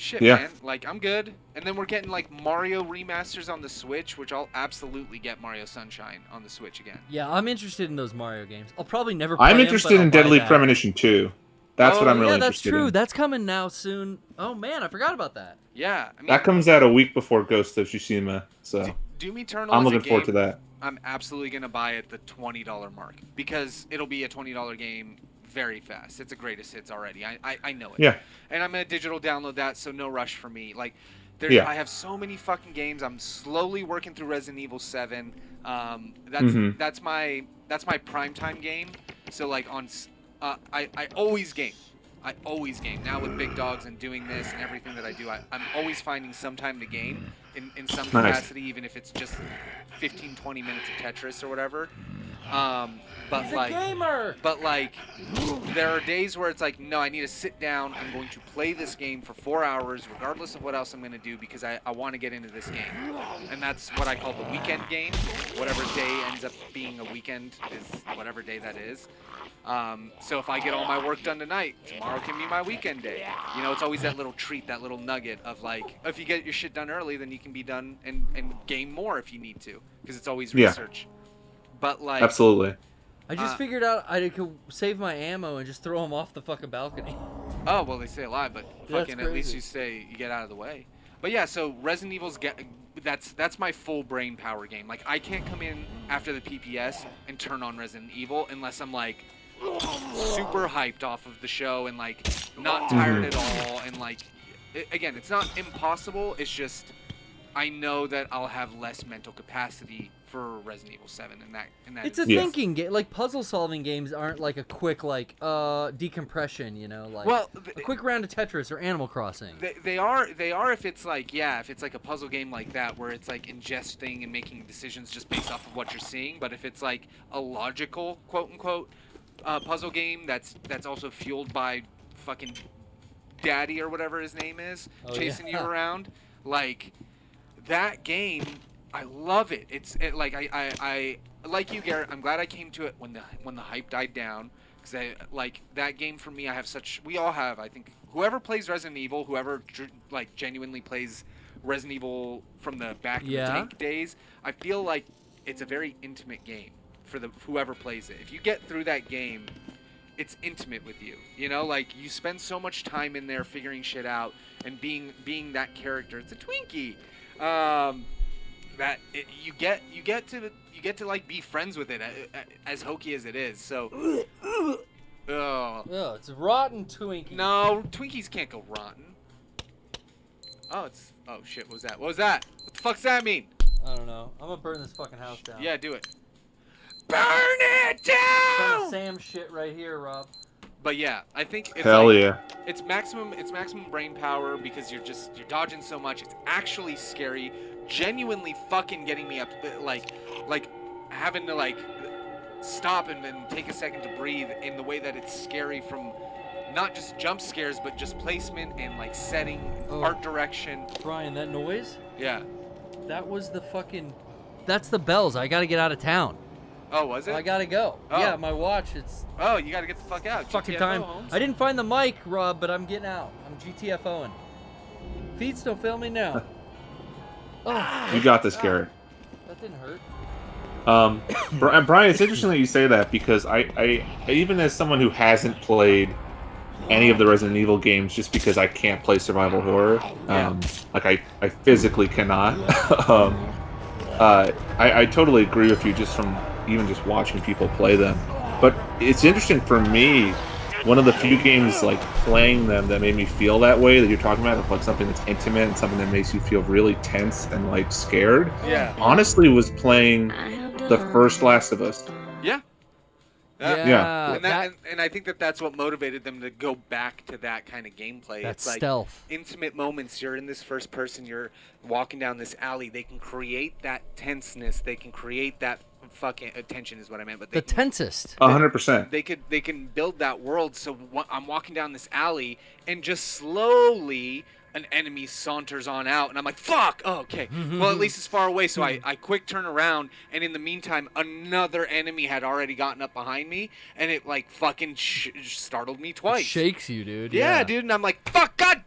shit, Yeah. man. Like, I'm good. And then we're getting, like, Mario remasters on the Switch, which I'll absolutely get Mario Sunshine on the Switch again. Yeah, I'm interested in those Mario games. I'll probably never play I'm them, interested but I'll in buy Deadly that. Premonition 2. That's what I'm really yeah, that's interested true. in. That's coming now soon. Oh, man, I forgot about that. Yeah. I mean, That comes out a week before Ghost of Tsushima, so Doom Eternal I'm is a looking forward to game that. I'm absolutely going to buy at the $20 mark because it'll be a $20 game very fast. It's a greatest hits already. I know it. Yeah. And I'm going to digital download that, so no rush for me. Like, Yeah. I have so many fucking games. I'm slowly working through Resident Evil 7. That's my primetime game. So like I always game. I always game. Now with Big Dogs and doing this and everything that I do, I'm always finding some time to game in some capacity, even if it's just 15, 20 minutes of Tetris or whatever. But He's a like, gamer! But like, there are days where it's like, no, I need to sit down. I'm going to play this game for 4 hours, regardless of what else I'm going to do, because I want to get into this game. And that's what I call the weekend game. Whatever day ends up being a weekend is whatever day that is. So if I get all my work done tonight, tomorrow can be my weekend day. You know, it's always that little treat, that little nugget of like, if you get your shit done early, then you can be done and game more if you need to, because it's always research. But like, absolutely. I just figured out I could save my ammo and just throw them off the fucking balcony. Oh, well, they stay alive, but fucking at least crazy. you get out of the way. But yeah, so Resident Evil's that's my full brain power game. Like, I can't come in after the PPS and turn on Resident Evil unless I'm like super hyped off of the show and like not tired at all. And like, again, it's not impossible. It's just I know that I'll have less mental capacity for Resident Evil 7 and that. It's a thinking game. Like, puzzle solving games aren't like a quick like decompression, you know, like a quick round of Tetris or Animal Crossing. They are if it's like if it's like a puzzle game like that where it's like ingesting and making decisions just based off of what you're seeing. But if it's like a logical quote unquote puzzle game that's also fueled by fucking daddy or whatever his name is chasing you around, like that game, I love it. Like I like you, Garrett. I'm glad I came to it when the hype died down, because I like that game. For me, we all have. I think whoever plays Resident Evil, whoever like genuinely plays Resident Evil from the back in the tank days, I feel like it's a very intimate game for whoever plays it. If you get through that game, it's intimate with you. You know, like you spend so much time in there figuring shit out and being that character. It's a Twinkie. That you get to like be friends with it, as hokey as it is. So, it's a rotten Twinkie. No, Twinkies can't go rotten. Oh shit, what was that? What was that? What the fuck's that mean? I don't know. I'm gonna burn this fucking house down. Yeah, do it. Burn it down! Some Sam shit right here, Rob. But yeah, I think it's it's maximum brain power because you're dodging so much. It's actually scary. Genuinely fucking getting me up, like having to like stop and then take a second to breathe in the way that it's scary from not just jump scares but just placement and like setting, art direction. Brian, that noise? Yeah. That was that's the bells. I gotta get out of town. Oh, was it? I gotta go. Oh. Yeah, my watch, it's... Oh, you gotta get the fuck out. Fucking GTFO, time. Holmes. I didn't find the mic, Rob, but I'm getting out. I'm GTFOing. Feed still filming now. You got this, Garrett. That didn't hurt. Brian, it's interesting that you say that, because I even as someone who hasn't played any of the Resident Evil games, just because I can't play survival horror, like I physically cannot. I totally agree with you just from even just watching people play them. But it's interesting for me, one of the few games like playing them that made me feel that way that you're talking about, of like something that's intimate and something that makes you feel really tense and like scared. Yeah. Honestly, was playing the first Last of Us. Yeah. Yeah. And I think that's what motivated them to go back to that kind of gameplay. That's it's like stealth. Intimate moments. You're in this first person. You're walking down this alley. They can create that tenseness. They can create that fucking attention is what I meant. But the tensest. 100%. They can build that world. So I'm walking down this alley and just slowly an enemy saunters on out, and I'm like, fuck! Oh, okay. Well, at least it's far away, so I quick turn around, and in the meantime, another enemy had already gotten up behind me, and it, like, fucking startled me twice. It shakes you, dude. Yeah, dude, and I'm like, fuck, God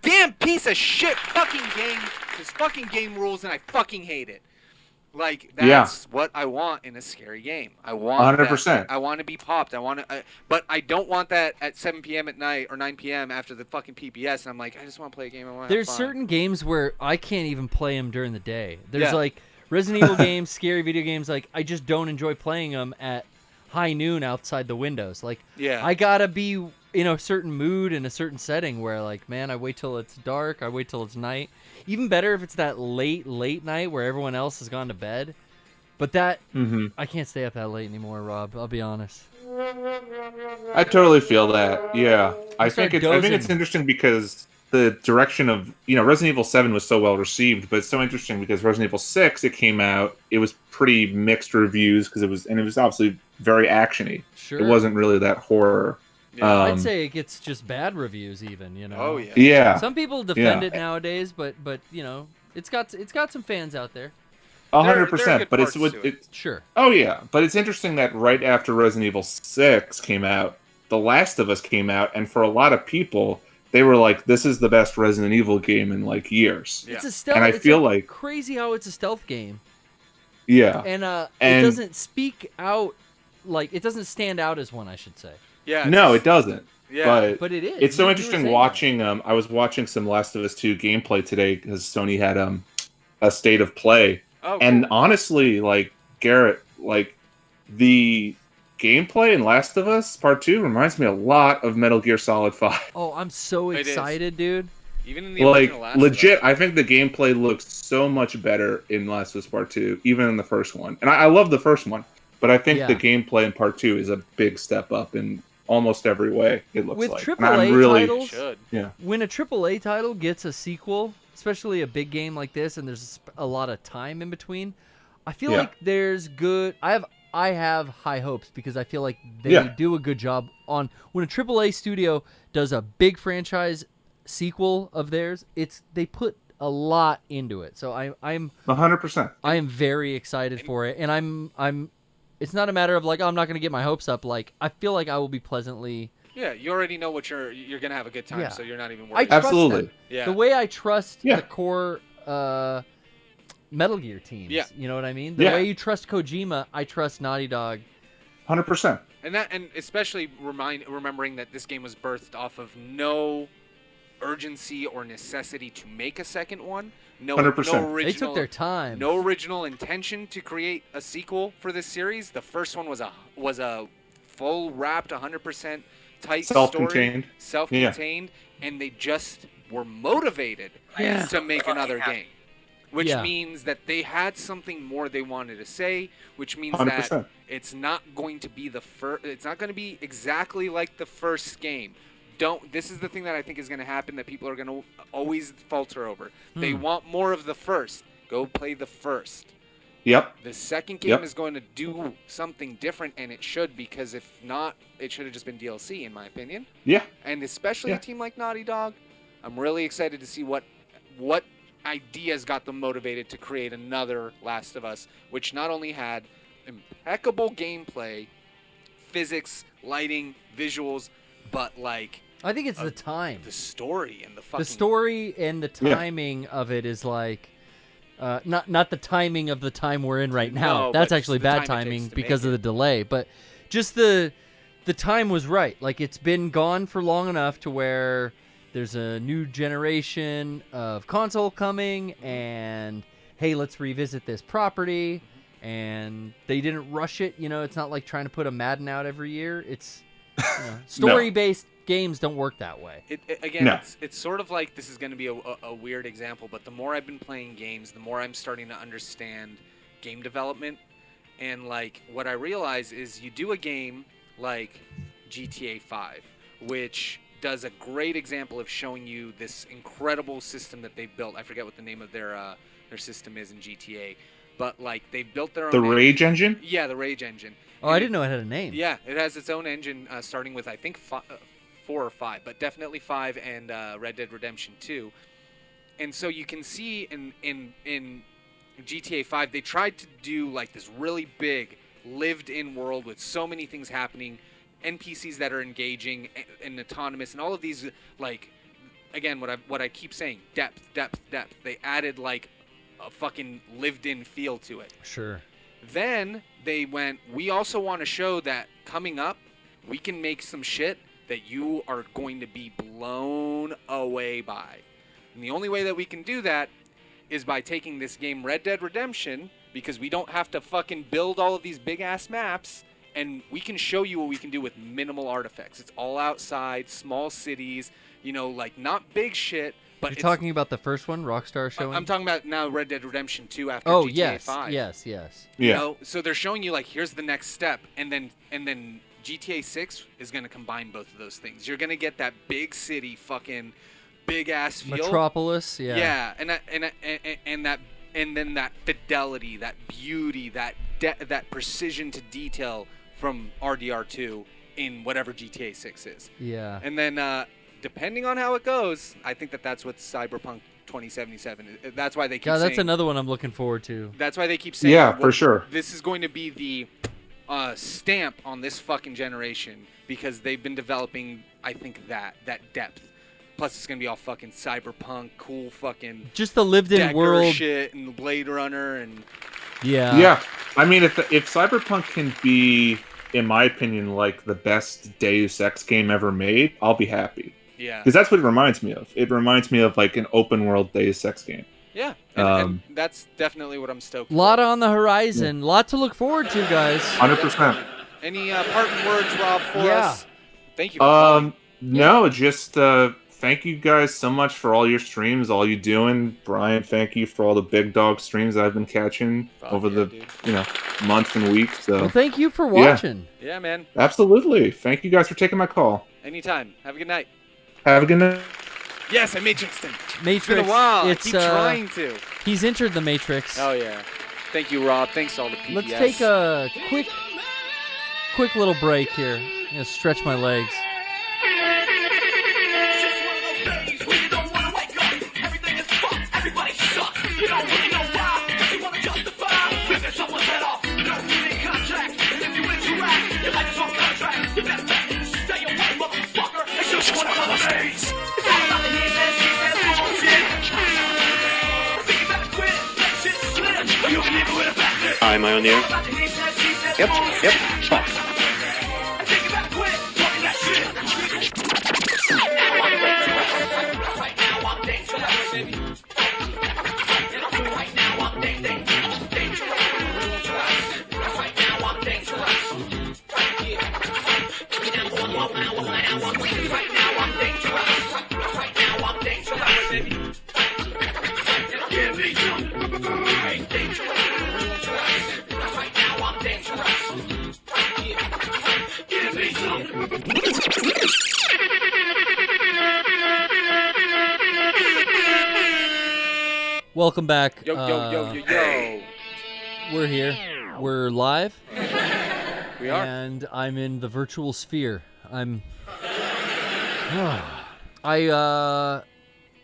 damn piece of shit fucking game. This fucking game rules, and I fucking hate it. Like, that's what I want in a scary game. I want 100%. that. I want to be popped. But I don't want that at 7 p.m. at night or 9 p.m. after the fucking PBS. And I'm like, I just want to play a game. I want to There's have fun. certain games where I can't even play them during the day. There's like Resident Evil games, scary video games. Like, I just don't enjoy playing them at high noon outside the windows. Like, I gotta be in a certain mood and a certain setting where, like, man, I wait till it's dark. I wait till it's night. Even better if it's that late night where everyone else has gone to bed. But that, I can't stay up that late anymore, Rob. I'll be honest. I totally feel that. Yeah, I think it's dozing. interesting because the direction of Resident Evil 7 was so well received, but it's so interesting because Resident Evil 6, it came out, it was pretty mixed reviews because it was obviously very actiony. Sure. It wasn't really that horror. Yeah, I'd say it gets just bad reviews, even. Oh yeah. Yeah. Some people defend it nowadays, but it's got some fans out there. 100%, but it's sure. Oh yeah, but it's interesting that right after Resident Evil 6 came out, The Last of Us came out, and for a lot of people, they were like, "This is the best Resident Evil game in like years." It's a stealth. And I feel like crazy how it's a stealth game. Yeah. And it doesn't speak out, like, it doesn't stand out as one, I should say. Yeah. No, it doesn't. Yeah. But it is. It's so You were interesting saying watching. I was watching some Last of Us 2 gameplay today because Sony had a state of play. Oh, and cool. honestly, like, Garrett, like, the gameplay in Last of Us Part 2 reminds me a lot of Metal Gear Solid 5. Oh, I'm so excited, dude. Even in the Like, original Last legit, of Us. I think the gameplay looks so much better in Last of Us Part 2, even in the first one. And I love the first one, but I think the gameplay in Part 2 is a big step up in almost every way, it looks With like. AAA titles, yeah. when a AAA title gets a sequel, especially a big game like this, and there's a lot of time in between, I feel like there's good. I have high hopes because I feel like they do a good job on when a AAA studio does a big franchise sequel of theirs. They put a lot into it, so I'm 100%. I am very excited for it, and I'm. It's not a matter of like, oh, I'm not going to get my hopes up. Like, I feel like I will be pleasantly. Yeah, you already know what you're gonna have a good time, Yeah. so you're not even I worried. trust Absolutely. them. Yeah. The way I trust the core Metal Gear teams. Yeah. You know what I mean? The way you trust Kojima, I trust Naughty Dog. 100%. And especially remembering that this game was birthed off of no urgency or necessity to make a second one. No 100%. No original, They took their time. No original intention to create a sequel for this series. The first one was a full wrapped 100% tight Self-contained. story, self-contained, and they just were motivated to make another game. Which means that they had something more they wanted to say, which means 100%. that it's not going to be it's not going to be exactly like the first game. This is the thing that I think is going to happen that people are going to always falter over. They want more of the first. Go play the first. Yep. The second game is going to do something different, and it should, because if not, it should have just been DLC, in my opinion. Yeah. And especially a team like Naughty Dog, I'm really excited to see what ideas got them motivated to create another Last of Us, which not only had impeccable gameplay, physics, lighting, visuals, but like I think it's the time. The story and the fucking... The story and the timing of it is like... not the timing of the time we're in right now. No, That's but actually the time bad it timing takes to because make of the delay. But just the time was right. Like, it's been gone for long enough to where there's a new generation of console coming, and hey, let's revisit this property. And they didn't rush it. You know, it's not like trying to put a Madden out every year. It's story-based games don't work that way. It's sort of like, this is going to be a weird example, but the more I've been playing games, the more I'm starting to understand game development. And like, what I realize is you do a game like GTA 5, which does a great example of showing you this incredible system that they've built. I forget what the name of their system is in GTA, but like, they've built their own... The Rage engine? Yeah, the Rage engine. Oh, I didn't know it had a name. Yeah, it has its own engine, starting with, I think, 4 or 5, but definitely 5 and Red Dead Redemption 2. And so you can see in GTA 5, they tried to do like this really big lived-in world with so many things happening, NPCs that are engaging and autonomous, and all of these like again, what I keep saying, depth. They added like a fucking lived-in feel to it. Sure. Then they went, we also want to show that coming up, we can make some shit that you are going to be blown away by. And the only way that we can do that is by taking this game Red Dead Redemption, because we don't have to fucking build all of these big-ass maps, and we can show you what we can do with minimal artifacts. It's all outside, small cities, you know, like not big shit, but You're talking about the first one, Rockstar showing? I'm talking about now Red Dead Redemption 2 after Oh, GTA 5. yes. You know, so they're showing you like, here's the next step, and then GTA 6 is going to combine both of those things. You're going to get that big city fucking big ass feel. Metropolis, yeah. Yeah, and then that fidelity, that beauty, that precision to detail from RDR2 in whatever GTA 6 is. Yeah. And then depending on how it goes, I think that's what Cyberpunk 2077 is. That's why they keep saying. That's another one I'm looking forward to. That's why they keep saying. Yeah, for sure. This is going to be the stamp on this fucking generation, because they've been developing, I think, that depth. Plus, it's gonna be all fucking cyberpunk, cool fucking. Just the lived-in Decker world shit and Blade Runner and. Yeah. Yeah, I mean, if Cyberpunk can be, in my opinion, like the best Deus Ex game ever made, I'll be happy. Yeah. Because that's what it reminds me of. It reminds me of like an open world Deus Ex game. Yeah, and that's definitely what I'm stoked for. Lot on the horizon. Lot to look forward to, guys. 100%. Any parting words, Rob, for us? Thank you. No, just thank you guys so much for all your streams, all you doing. Brian, thank you for all the big dog streams I've been catching over the months and weeks. So. Well, thank you for watching. Yeah, man. Absolutely. Thank you guys for taking my call. Anytime. Have a good night. Have a good night. Yes, I matrixed him. Matrix. It's been a while. It's, I keep trying to. He's entered the Matrix. Oh yeah. Thank you, Rob. Thanks to all the PBS. Let's take a quick little break here. I'm gonna stretch my legs. Hi, am I on the air? Yep. Fuck. Welcome back. Yo. We're here. We're live. We are. And I'm in the virtual sphere. I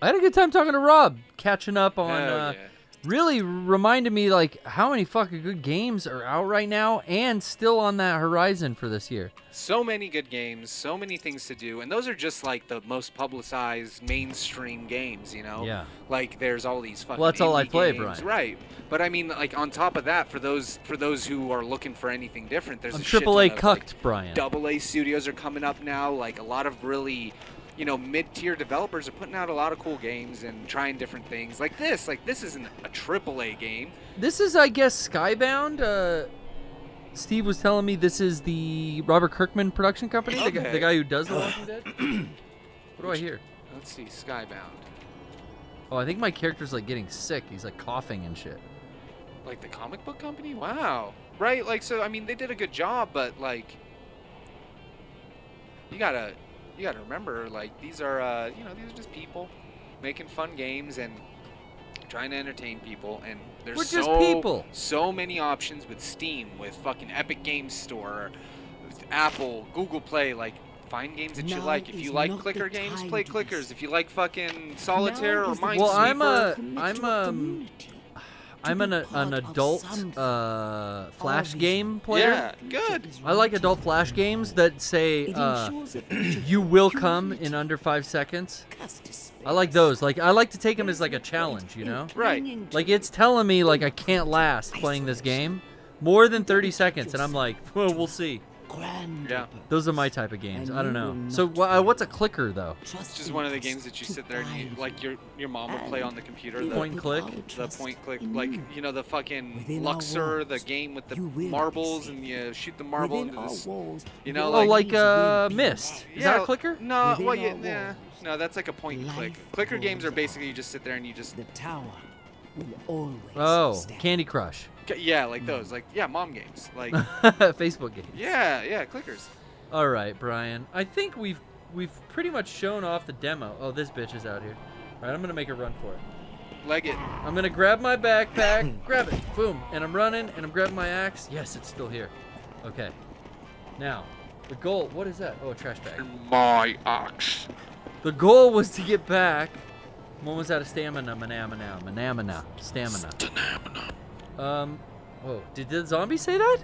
had a good time talking to Rob, catching up on really reminded me like how many fucking good games are out right now and still on that horizon for this year. So many good games, so many things to do, and those are just like the most publicized mainstream games, you know? Yeah. Like there's all these fucking Well, that's all I indie play, games. Brian. Right. But I mean, like on top of that, for those who are looking for anything different, there's I'm a shit AAA ton of, cucked, Brian. AA studios are coming up now. Like a lot of really, mid-tier developers are putting out a lot of cool games and trying different things. Like this isn't a AAA game. This is, I guess, Skybound. Steve was telling me this is the Robert Kirkman production company, the guy who does The Walking Dead. What do I hear? Let's see, Skybound. Oh, I think my character's like getting sick. He's like coughing and shit. Like the comic book company? Wow. Right? Like, so, I mean, they did a good job, but like, you gotta remember, like, these are these are just people making fun games and trying to entertain people, and there's We're just people. So many options with Steam, with fucking Epic Games Store, with Apple, Google Play. Like, find games that you Now like. If is you like not clicker the games, time play to clickers. If you like fucking Solitaire Now or is the Minesweeper. Well, I'm an adult Flash game player. Yeah, good. I like adult Flash games that say you will come in under 5 seconds. I like those. Like, I like to take them as like a challenge, you know? Right. Like, it's telling me like I can't last playing this game more than 30 seconds, and I'm like, well, we'll see. Yeah. Those are my type of games. I don't know. So what's a clicker though? It's just one of the games that you sit there and you, like your mom would play on the computer. The Point and click? The point click, like, you know, the fucking Luxor, the game with the marbles, and you shoot the marble into this, you know, like Myst. Is that a clicker? No, well, yeah, no, that's like a point and click. Clicker games are basically you just sit there and you just. Oh, Candy Crush. Yeah, like those, like mom games, like Facebook games. Yeah, clickers. All right, Brian. I think we've pretty much shown off the demo. Oh, this bitch is out here. All right, I'm gonna make a run for it. Leg it. I'm gonna grab my backpack, grab it, boom, and I'm running, and I'm grabbing my axe. Yes, it's still here. Okay. Now, the goal. What is that? Oh, a trash bag. My axe. The goal was to get back. I'm almost out of stamina. Stamina. Whoa, did the zombie say that?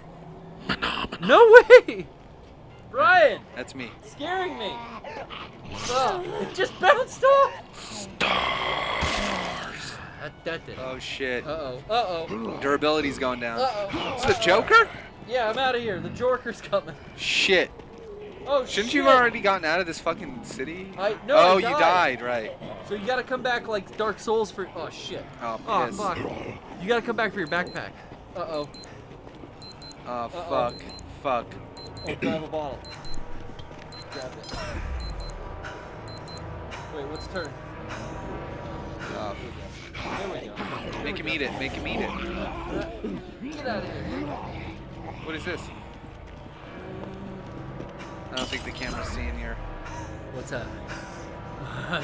No way! Brian! That's me. Scaring me. Oh, it just bounced off. That did. Oh shit. Uh-oh. Durability's going down. Uh-oh. Is it the Joker? Yeah, I'm out of here. The Jorker's coming. Shit. Oh, Shouldn't shit. you have already gotten out of this fucking city? I you died. died, right. So you gotta come back like Dark Souls for. Oh shit. Oh, piss. Fuck. You gotta come back for your backpack. Uh-oh. Oh, fuck. Oh, grab a bottle. Grab it. Wait, what's turn? Oh, There we go. Make him eat it. Make him eat it. Get out of here. What is this? I don't think the camera's seeing here. What's that?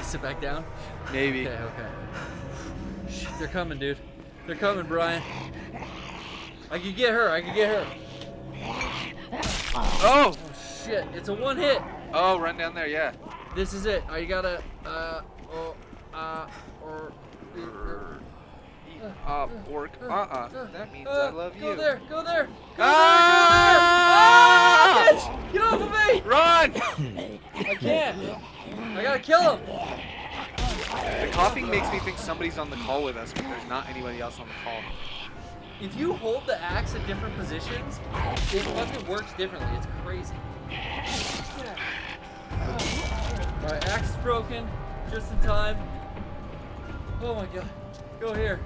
Sit back down? Maybe. Okay. Shit, they're coming, dude. They're coming, Brian. I can get her. Oh! Shit, it's a one hit. Oh, run down there, yeah. This is it. You gotta, Orc. That means I love you. Go there. Ah! Bitch! Get off of me! Run! I can't. I gotta kill him. The coughing makes me think somebody's on the call with us, but there's not anybody else on the call. If you hold the axe at different positions, it fucking works differently. It's crazy. Alright, axe is broken. Just in time. Oh my god. Go here.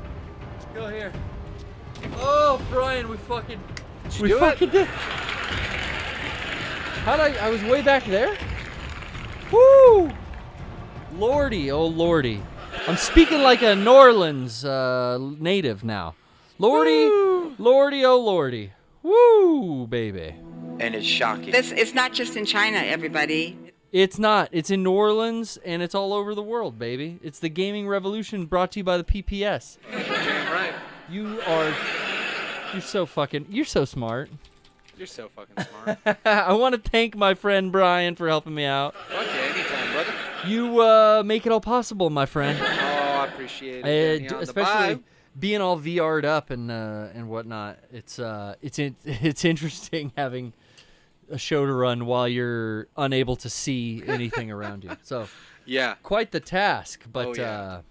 Oh, Brian, we fucking did. I was way back there? Woo! Lordy, oh lordy. I'm speaking like a New Orleans native now. Lordy, lordy, oh lordy. Woo, baby. And it's shocking. It's not just in China, everybody. It's not. It's in New Orleans, and it's all over the world, baby. It's the gaming revolution brought to you by the PPS. Damn right. You're so smart. You're so fucking smart. I want to thank my friend Brian for helping me out. Fuck yeah, anytime, brother. You make it all possible, my friend. Oh, I appreciate it. Especially being all VR'd up and whatnot. It's interesting having a show to run while you're unable to see anything around you. So yeah, quite the task. But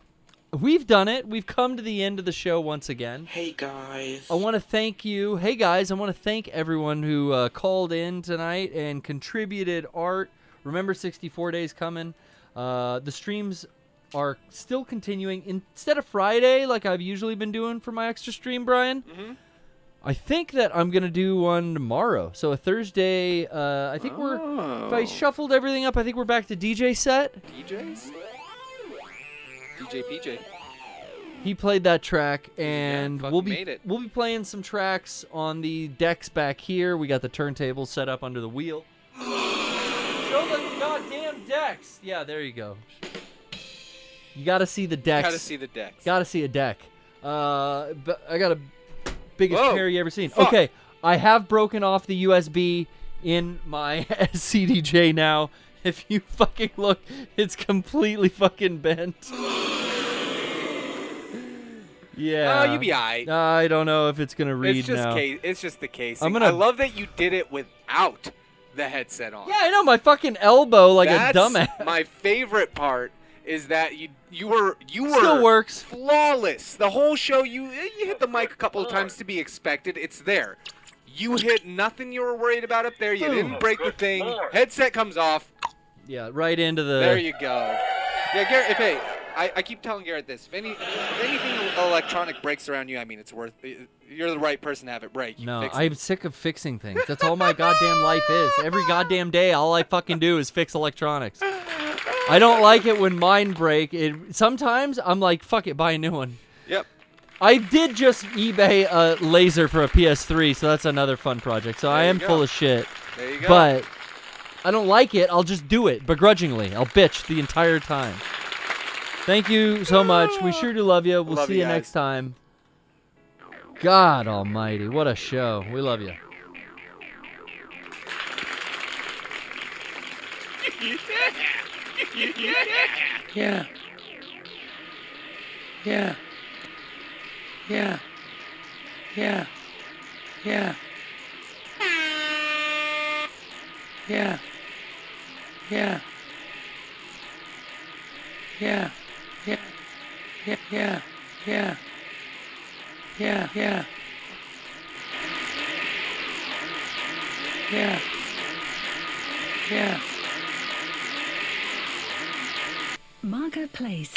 we've done it. We've come to the end of the show once again. Hey guys. I want to thank you. Hey guys, I want to thank everyone who called in tonight and contributed art. Remember 64 days coming. The streams are still continuing. Instead of Friday, like I've usually been doing for my extra stream, Brian, I think that I'm going to do one tomorrow. So a Thursday, I think if I shuffled everything up, I think we're back to DJ set. DJs? DJ PJ. He played that track, and Yeah, we'll made it. be playing some tracks on the decks back here. We got the turntables set up under the wheel. Show the goddamn decks. Yeah, there you go. You got to see the decks. Gotta see the decks. Got to see a deck. But I got a biggest Whoa. chair you ever seen. Fuck. Okay, I have broken off the USB in my CDJ now. If you fucking look, it's completely fucking bent. Yeah. Oh, you be alright. I don't know if it's gonna read It's just now. it's just the casing. I'm gonna- I love that you did it without the headset on. Yeah, I know, my fucking elbow like That's a dumbass. my favorite part is that you were Still works. flawless. The whole show you hit the mic a couple of times to be expected. It's there. You hit nothing you were worried about up there. You didn't break the thing. Headset comes off. Yeah, right into the... There you go. Yeah, Garrett, I keep telling Garrett this. If anything electronic breaks around you, I mean, it's worth... You're the right person to have it break. You No, fix I'm sick of fixing things. That's all my goddamn life is. Every goddamn day, all I fucking do is fix electronics. I don't like it when mine break. Sometimes I'm like, fuck it, buy a new one. Yep. I did just eBay a laser for a PS3, so that's another fun project. So I am full of shit. There you go. But I don't like it. I'll just do it begrudgingly. I'll bitch the entire time. Thank you so much. We sure do love you. We'll Love see you you guys. next time. God almighty, what a show. We love you. Yeah. Yeah. Yeah. Yeah. Yeah. Yeah. Yeah. Yeah. Yeah. Yeah. Yeah. Yeah. Yeah. Yeah. Yeah. Yeah. Market Place.